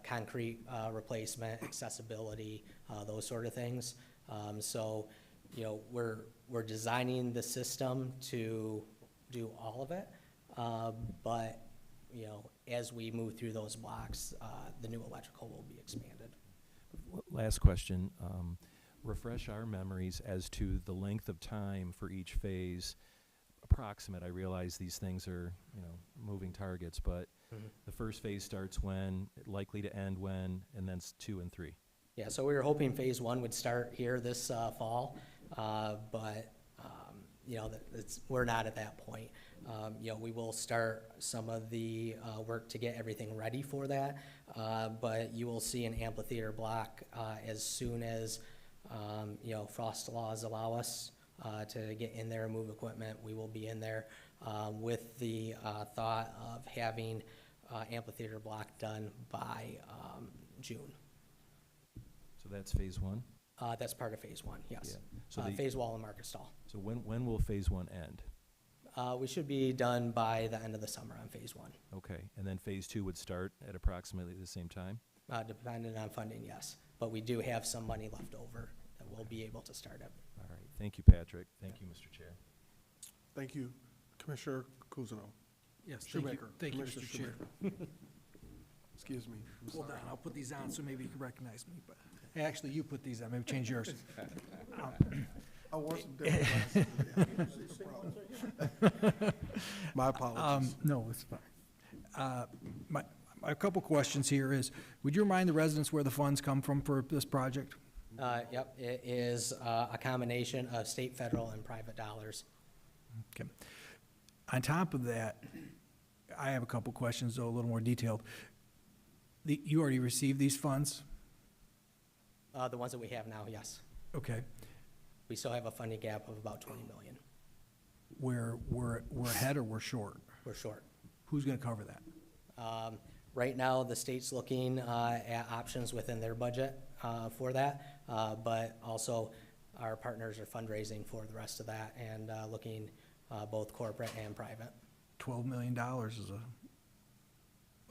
[SPEAKER 15] concrete replacement, accessibility, those sort of things. So, we're designing the system to do all of it, but as we move through those blocks, the new electrical will be expanded.
[SPEAKER 1] Last question. refresh our memories as to the length of time for each phase, approximate. I realize these things are, moving targets, but the first phase starts when, likely to end when, and then 2 and 3.
[SPEAKER 15] Yeah, so we were hoping phase one would start here this fall, but, we're not at that point. We will start some of the work to get everything ready for that, but you will see an amphitheater block as soon as, frost laws allow us to get in there and move equipment. We will be in there with the thought of having amphitheater block done by June.
[SPEAKER 1] So that's phase 1?
[SPEAKER 15] That's part of phase one, yes.
[SPEAKER 1] Yeah. So
[SPEAKER 15] Phase wall and market stall.
[SPEAKER 1] So when will phase 1 end?
[SPEAKER 15] We should be done by the end of the summer on phase one.
[SPEAKER 1] Okay, and then phase 2 would start at approximately the same time?
[SPEAKER 15] Depending on funding, yes. But we do have some money left over that we'll be able to start it.
[SPEAKER 1] All right, thank you, Patrick. Thank you, Mr. Chair.
[SPEAKER 3] Thank you, Commissioner Kuzno.
[SPEAKER 5] Yes,
[SPEAKER 3] Shoemaker.
[SPEAKER 5] thank you,
[SPEAKER 3] Commissioner
[SPEAKER 5] Mr. Chair.
[SPEAKER 3] Shoemaker. Excuse me. I'm
[SPEAKER 5] Hold
[SPEAKER 3] sorry.
[SPEAKER 5] on, I'll put these on so maybe you can recognize me, but, actually, you put these on, maybe change yours.
[SPEAKER 3] I wore some different glasses today. My apologies.
[SPEAKER 5] No, it's fine. My couple questions here is, would you remind the residents where the funds come from for this project?
[SPEAKER 15] Yep, it is a combination of state, federal, and private dollars.
[SPEAKER 5] Okay. On top of that, I have a couple questions, though, a little more detailed. You already received these funds?
[SPEAKER 15] The ones that we have now, yes.
[SPEAKER 5] Okay.
[SPEAKER 15] We still have a funding gap of about 20 million.
[SPEAKER 5] We're ahead or we're short?
[SPEAKER 15] We're short.
[SPEAKER 5] Who's gonna cover that?
[SPEAKER 15] Right now, the state's looking at options within their budget for that, but also our partners are fundraising for the rest of that and looking both corporate and private.
[SPEAKER 5] $12 million is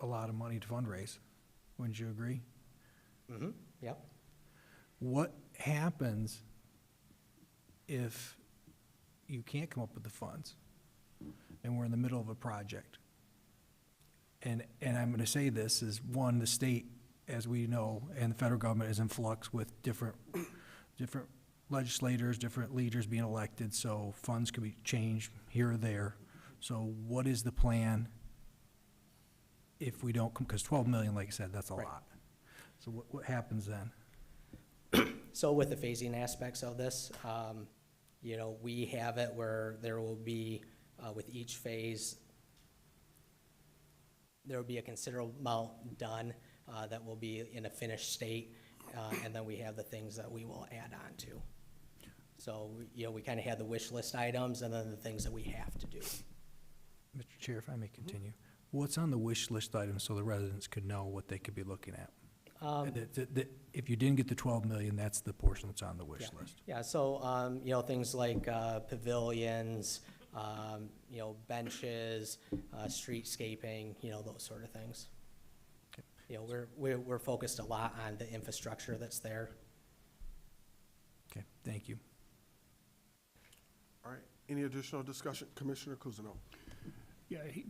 [SPEAKER 5] a lot of money to fundraise. Wouldn't you agree?
[SPEAKER 15] Mm-hmm, yep.
[SPEAKER 5] What happens if you can't come up with the funds and we're in the middle of a project? And I'm gonna say this is, one, the state, as we know, and the federal government is in flux with different legislators, different leaders being elected, so funds could be changed here or there. So what is the plan if we don't come, because 12 million, like I said, that's a
[SPEAKER 15] Right.
[SPEAKER 5] lot. So what happens then?
[SPEAKER 15] So with the phasing aspects of this, we have it where there will be, with each phase, there will be a considerable amount done that will be in a finished state, and then we have the things that we will add on to. So, we kind of have the wish list items and then the things that we have to do.
[SPEAKER 5] Mr. Chair, if I may continue, what's on the wish list items so the residents could know what they could be looking at? If you didn't get the 12 million, that's the portion that's on the wish list.
[SPEAKER 15] Yeah, so, things like pavilions, benches, streetscaping, those sort of things. We're focused a lot on the infrastructure that's there.
[SPEAKER 5] Okay, thank you.
[SPEAKER 3] All right, any additional discussion? Commissioner Kuzno.
[SPEAKER 11] Yeah, he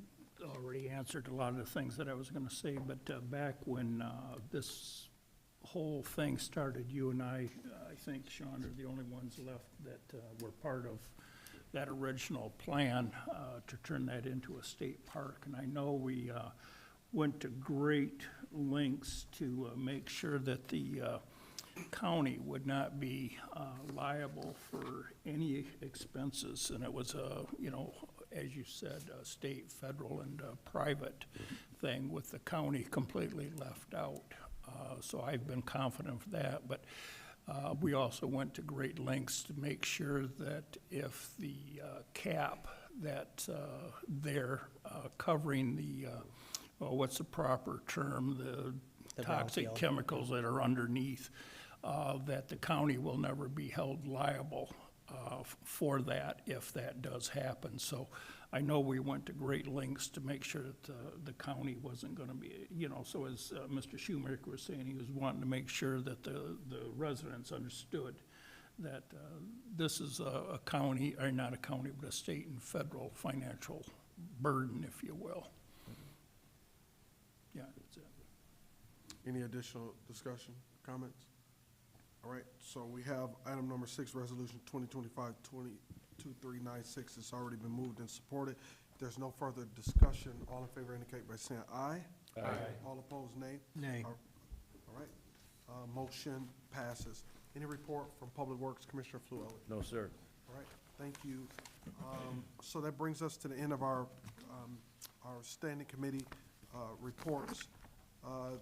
[SPEAKER 11] already answered a lot of the things that I was gonna say, but back when this whole thing started, you and I think, Sean, are the only ones left that were part of that original plan to turn that into a state park. And I know we went to great lengths to make sure that the county would not be liable for any expenses. And it was as you said, a state, federal, and private thing, with the county completely left out. So I've been confident of that, but we also went to great lengths to make sure that if the cap that they're covering the, what's the proper term, the toxic
[SPEAKER 15] brownfield
[SPEAKER 11] chemicals that are underneath, that the county will never be held liable for that if that does happen. So I know we went to great lengths to make sure that the county wasn't gonna be, so as Mr. Shoemaker was saying, he was wanting to make sure that the residents understood that this is a county, or not a county, but a state and federal financial burden, if you will. Yeah, that's it.
[SPEAKER 3] Any additional discussion, comments? All right, so we have item number 6, resolution 2025-2396. It's already been moved and supported. If there's no further discussion, all in favor indicate by saying aye.
[SPEAKER 1] Aye.
[SPEAKER 3] All opposed, nay.
[SPEAKER 5] Nay.
[SPEAKER 3] All right, motion passes. Any report from Public Works, Commissioner Flewelly?
[SPEAKER 13] No, sir.
[SPEAKER 3] All right, thank you. So that brings us to the end of our standing committee reports.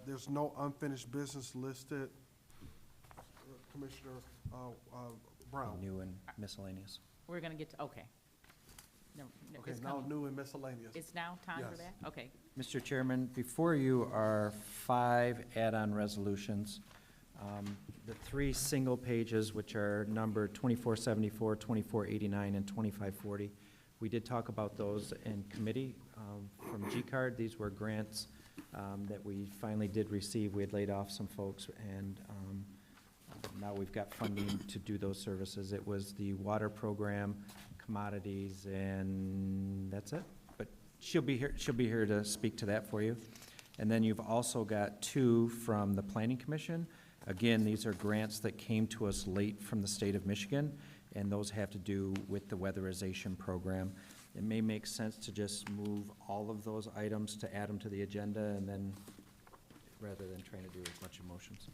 [SPEAKER 3] There's no unfinished business listed. Commissioner Brown.
[SPEAKER 7] New and miscellaneous.
[SPEAKER 12] We're gonna get to, okay. No, no,
[SPEAKER 3] Okay,
[SPEAKER 12] it's
[SPEAKER 3] now
[SPEAKER 12] coming.
[SPEAKER 3] new and miscellaneous.
[SPEAKER 12] It's now time for
[SPEAKER 3] Yes.
[SPEAKER 12] that? Okay.
[SPEAKER 7] Mr. Chairman, before you are 5 add-on resolutions. The 3 single pages, which are numbered 2474, 2489, and 2540. We did talk about those in committee from G-Card. These were grants that we finally did receive. We had laid off some folks, and now we've got funding to do those services. It was the water program, commodities, and that's it. But she'll be here to speak to that for you. And then you've also got 2 from the Planning Commission. Again, these are grants that came to us late from the state of Michigan, and those have to do with the weatherization program. It may make sense to just move all of those items to add them to the agenda, and then, rather than trying to do a bunch of motions.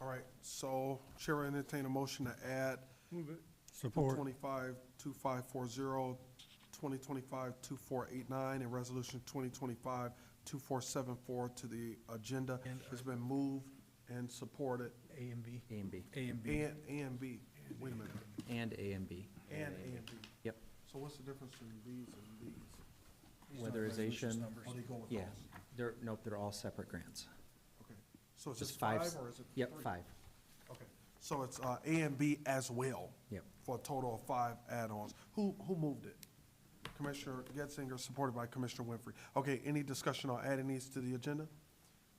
[SPEAKER 3] All right, so Chair will entertain a motion to add
[SPEAKER 2] Move it. Support.
[SPEAKER 3] 25-2540, 2025-2489, and resolution 2025-2474 to the agenda. It's been moved and supported.
[SPEAKER 5] A and B.
[SPEAKER 7] A and B.
[SPEAKER 5] A and B.
[SPEAKER 3] And A and B. Wait a minute.
[SPEAKER 7] And A and B.
[SPEAKER 3] And A and B.
[SPEAKER 7] Yep.
[SPEAKER 3] So what's the difference between these and these?
[SPEAKER 7] Weatherization,
[SPEAKER 3] Oh, they go with
[SPEAKER 7] yeah.
[SPEAKER 3] those?
[SPEAKER 7] Nope, they're all separate grants.
[SPEAKER 3] Okay. So it's
[SPEAKER 7] Just
[SPEAKER 3] just 5
[SPEAKER 7] five.
[SPEAKER 3] or is it 3?
[SPEAKER 7] Yep, 5.
[SPEAKER 3] Okay. So it's A and B as well?
[SPEAKER 7] Yep.
[SPEAKER 3] For a total of 5 add-ons. Who moved it? Commissioner Getzinger, supported by Commissioner Winfrey. Okay, any discussion on adding these to the agenda?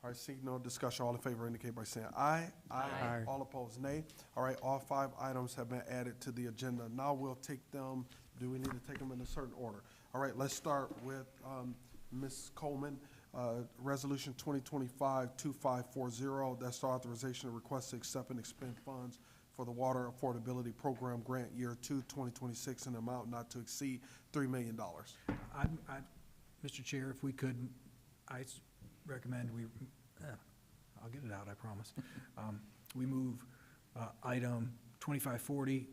[SPEAKER 3] All right, seeing no discussion, all in favor indicate by saying aye.
[SPEAKER 2] Aye.
[SPEAKER 3] All opposed, nay. All right, all 5 items have been added to the agenda. Now we'll take them, do we need to take them in a certain order? All right, let's start with Ms. Coleman. Resolution 2025-2540, that's the authorization of request to accept and expend funds for the Water Affordability Program Grant Year 2, 2026, in an amount not to exceed $3 million.
[SPEAKER 5] Mr. Chair, if we could, recommend I'll get it out, I promise. We move item 2540,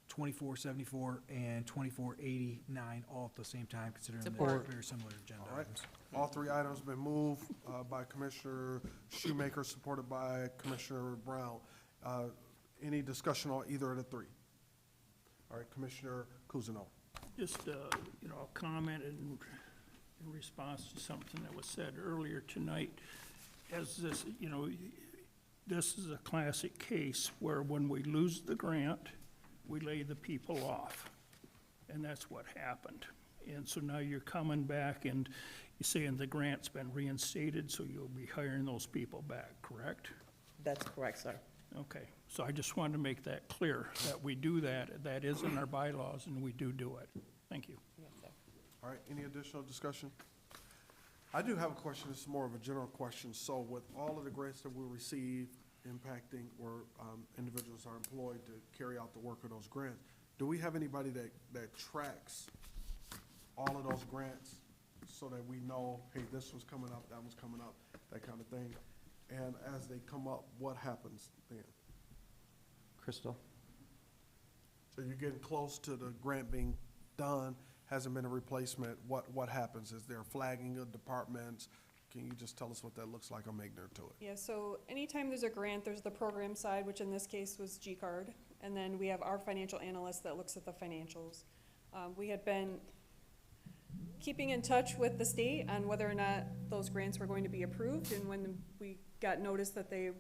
[SPEAKER 5] 2474, and 2489 all at the same time, considering they're
[SPEAKER 12] Support.
[SPEAKER 5] very similar agenda
[SPEAKER 3] All right.
[SPEAKER 5] items.
[SPEAKER 3] All 3 items been moved by Commissioner Shoemaker, supported by Commissioner Brown. Any discussion on either of the 3? All right, Commissioner Cousineau.
[SPEAKER 11] Just, a comment in response to something that was said earlier tonight. As this, this is a classic case where when we lose the grant, we lay the people off. And that's what happened. And so now you're coming back and you're saying the grant's been reinstated, so you'll be hiring those people back, correct?
[SPEAKER 16] That's correct, sir.
[SPEAKER 11] Okay, so I just wanted to make that clear, that we do that. That is in our bylaws, and we do it. Thank you.
[SPEAKER 16] Yes, sir.
[SPEAKER 3] All right, any additional discussion? I do have a question, this is more of a general question. So with all of the grants that we receive impacting or individuals are employed to carry out the work of those grants, do we have anybody that tracks all of those grants so that we know, hey, this was coming up, that was coming up, that kind of thing? And as they come up, what happens then?
[SPEAKER 7] Crystal?
[SPEAKER 3] So you're getting close to the grant being done, hasn't been a replacement, what happens? Is there flagging of departments? Can you just tell us what that looks like? I'm ignorant to it.
[SPEAKER 10] Yeah, so anytime there's a grant, there's the program side, which in this case was G-Card, and then we have our financial analyst that looks at the financials. We had been keeping in touch with the state on whether or not those grants were going to be approved, and when we got notice that they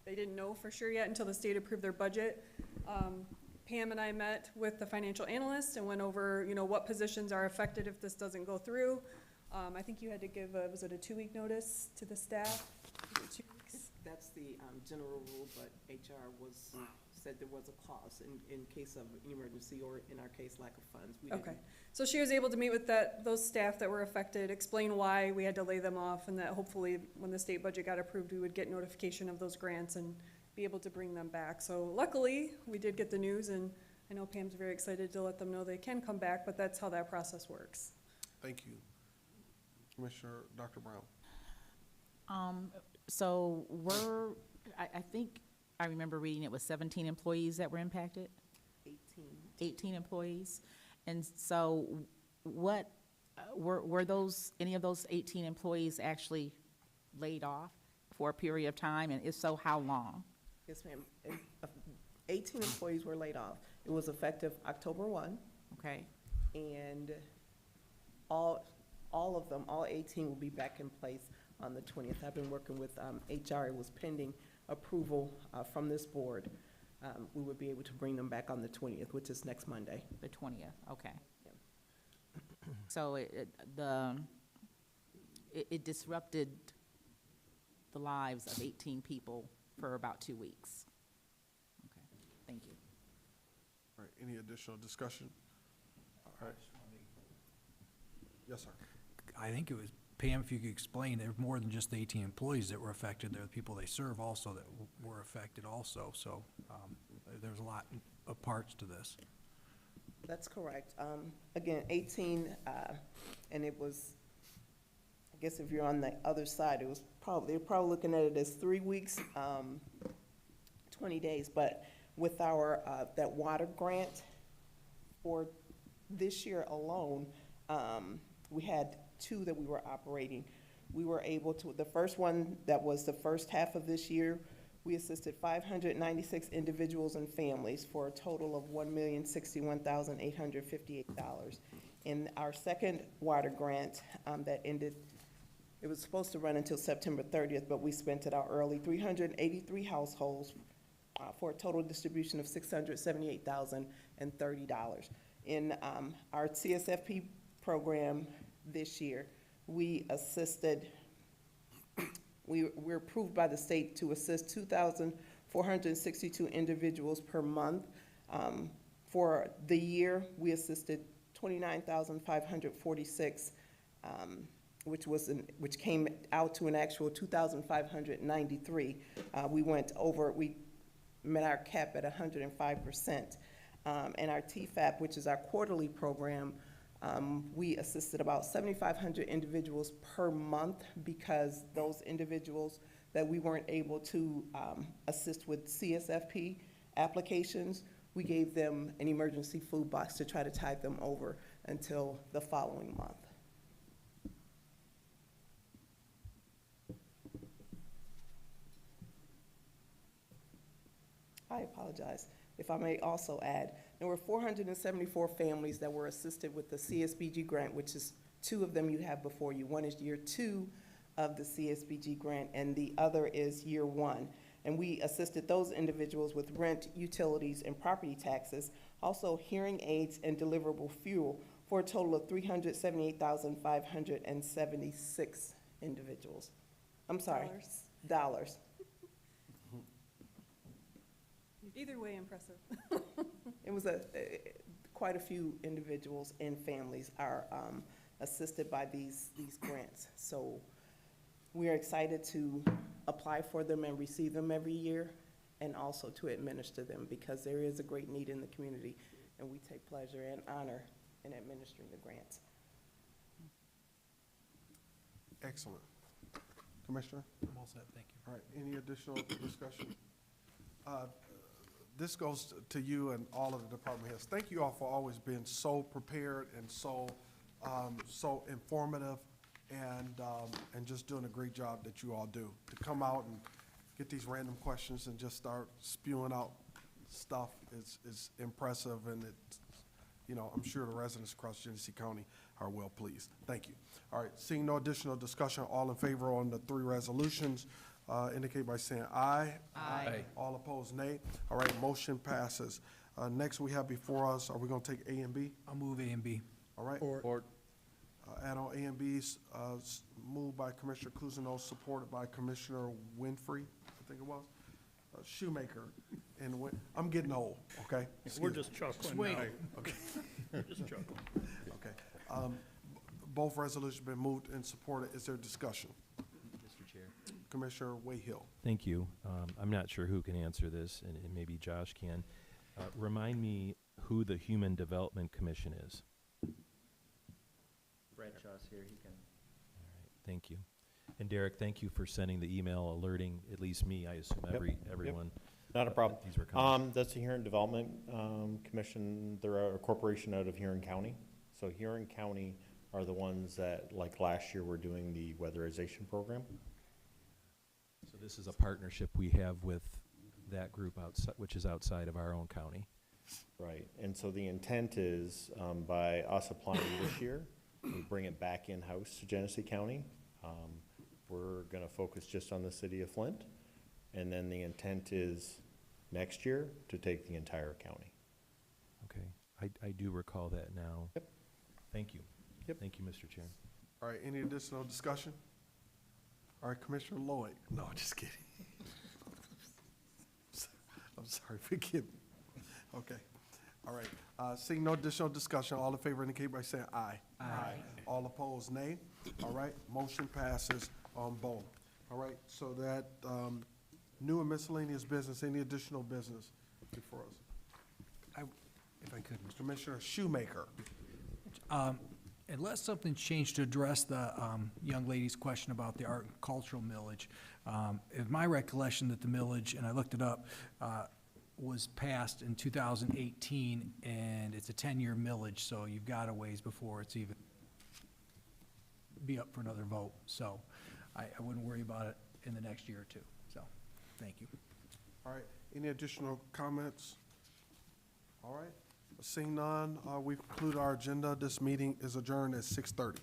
[SPEAKER 10] didn't know for sure yet until the state approved their budget, Pam and I met with the financial analyst and went over, what positions are affected if this doesn't go through. I think you had to give was it a 2-week notice to the staff? Was it 2 weeks?
[SPEAKER 16] That's the general rule, but HR said there was a clause in case of emergency or, in our case, lack of funds. We
[SPEAKER 10] Okay,
[SPEAKER 16] didn't-
[SPEAKER 10] so she was able to meet with those staff that were affected, explain why we had to lay them off, and that hopefully when the state budget got approved, we would get notification of those grants and be able to bring them back. So luckily, we did get the news, and I know Pam's very excited to let them know they can come back, but that's how that process works.
[SPEAKER 3] Thank you. Commissioner Dr. Brown.
[SPEAKER 12] So I think I remember reading it was 17 employees that were impacted? 18 employees. And so what, were those, any of those 18 employees actually laid off for a period of time? And if so, how long?
[SPEAKER 16] Yes, ma'am. 18 employees were laid off. It was effective October 1,
[SPEAKER 12] Okay,
[SPEAKER 16] and all of them, all 18 will be back in place on the 20th. I've been working with HR. It was pending approval from this board. We would be able to bring them back on the 20th, which is next Monday.
[SPEAKER 12] the 20th, okay.
[SPEAKER 16] Yep.
[SPEAKER 12] So it disrupted the lives of 18 people for about 2 weeks. Okay, thank you.
[SPEAKER 3] All right, any additional discussion? All right. Yes, sir.
[SPEAKER 5] I think it was, Pam, if you could explain, there were more than just the 18 employees that were affected. There were people they serve also that were affected also. So there's a lot of parts to this.
[SPEAKER 16] That's correct. Again, 18, and it was, I guess if you're on the other side, it was probably, they're probably looking at it as 3 weeks, 20 days. But with our, that water grant for this year alone, we had 2 that we were operating. We were able to, the first one, that was the first half of this year, we assisted 596 individuals and families for a total of $1,061,858. In our second water grant that ended, it was supposed to run until September 30th, but we spent it out early, 383 households for a total distribution of $678,030. In our CSFP program this year, we assisted, we're approved by the state to assist 2,462 individuals per month. For the year, we assisted 29,546, which came out to an actual 2,593. We went over, we met our cap at 105%. And our TFAP, which is our quarterly program, we assisted about 7,500 individuals per month, because those individuals that we weren't able to assist with CSFP applications, we gave them an emergency food box to try to tide them over until the following month. I apologize. If I may also add, there were 474 families that were assisted with the CSBG grant, which is 2 of them you have before you. One is year 2 of the CSBG grant, and the other is year 1. And we assisted those individuals with rent, utilities, and property taxes, also hearing aids and deliverable fuel, for a total of 378,576 individuals. I'm sorry. Dollars.
[SPEAKER 10] Either way, impressive.
[SPEAKER 16] It was quite a few individuals and families are assisted by these grants. So we are excited to apply for them and receive them every year, and also to administer them, because there is a great need in the community, and we take pleasure and honor in administering the grants.
[SPEAKER 3] Excellent. Commissioner?
[SPEAKER 5] I'm all set, thank you.
[SPEAKER 3] All right, any additional discussion? This goes to you and all of the department heads. Thank you all for always being so prepared and so informative, and just doing a great job that you all do. To come out and get these random questions and just start spewing out stuff is impressive, and it's, you know, I'm sure the residents across Genesee County are well pleased. Thank you. All right, seeing no additional discussion, all in favor on the 3 resolutions, indicate by saying aye.
[SPEAKER 12] Aye.
[SPEAKER 3] All opposed, nay. All right, motion passes. Next we have before us, are we gonna take A and B?
[SPEAKER 5] I'll move A and B.
[SPEAKER 3] All right.
[SPEAKER 13] Support.
[SPEAKER 3] Add on A and B's, moved by Commissioner Cousineau, supported by Commissioner Winfrey, I think it was. Shoemaker, and I'm getting old, okay?
[SPEAKER 11] We're
[SPEAKER 3] Excuse me.
[SPEAKER 11] just chuckling
[SPEAKER 5] Swing.
[SPEAKER 11] now.
[SPEAKER 3] Okay.
[SPEAKER 11] We're just chuckling.
[SPEAKER 3] Okay. Both resolutions been moved and supported. Is there discussion?
[SPEAKER 8] Mr. Chair.
[SPEAKER 3] Commissioner Wayhill.
[SPEAKER 1] Thank you. I'm not sure who can answer this, and maybe Josh can. Remind me who the Human Development Commission is.
[SPEAKER 7] Bradshaw's here, he can.
[SPEAKER 1] All right, thank you. And Derek, thank you for sending the email alerting, at least me, I assume everyone.
[SPEAKER 17] Not a problem.
[SPEAKER 1] These were coming.
[SPEAKER 17] That's the Huron Development Commission. They're a corporation out of Huron County. So Huron County are the ones that, like last year, were doing the weatherization program.
[SPEAKER 1] So this is a partnership we have with that group outside, which is outside of our own county.
[SPEAKER 17] Right. And so the intent is, by us applying this year, we bring it back in-house to Genesee County. We're gonna focus just on the city of Flint. And then the intent is next year to take the entire county.
[SPEAKER 1] Okay, I do recall that now.
[SPEAKER 17] Yep.
[SPEAKER 1] Thank you.
[SPEAKER 17] Yep.
[SPEAKER 1] Thank you, Mr. Chair.
[SPEAKER 3] All right, any additional discussion? All right, Commissioner Lloyd. No, just kidding. I'm sorry, forgive me. Okay, all right. Seeing no additional discussion, all in favor indicate by saying aye. Aye. All opposed, nay. All right, motion passes on both. All right, so that, new and miscellaneous business, any additional business before us?
[SPEAKER 5] If I could, Mr.
[SPEAKER 3] Commissioner Shoemaker.
[SPEAKER 5] Unless something's changed to address the young lady's question about the art and cultural millage, it's my recollection that the millage, and I looked it up, was passed in 2018, and it's a 10-year millage, so you've got a ways before it's even be up for another vote. So I wouldn't worry about it in the next year or two. So, thank you.
[SPEAKER 3] All right, any additional comments? All right, seeing none, we conclude our agenda. This meeting is adjourned at 6:30.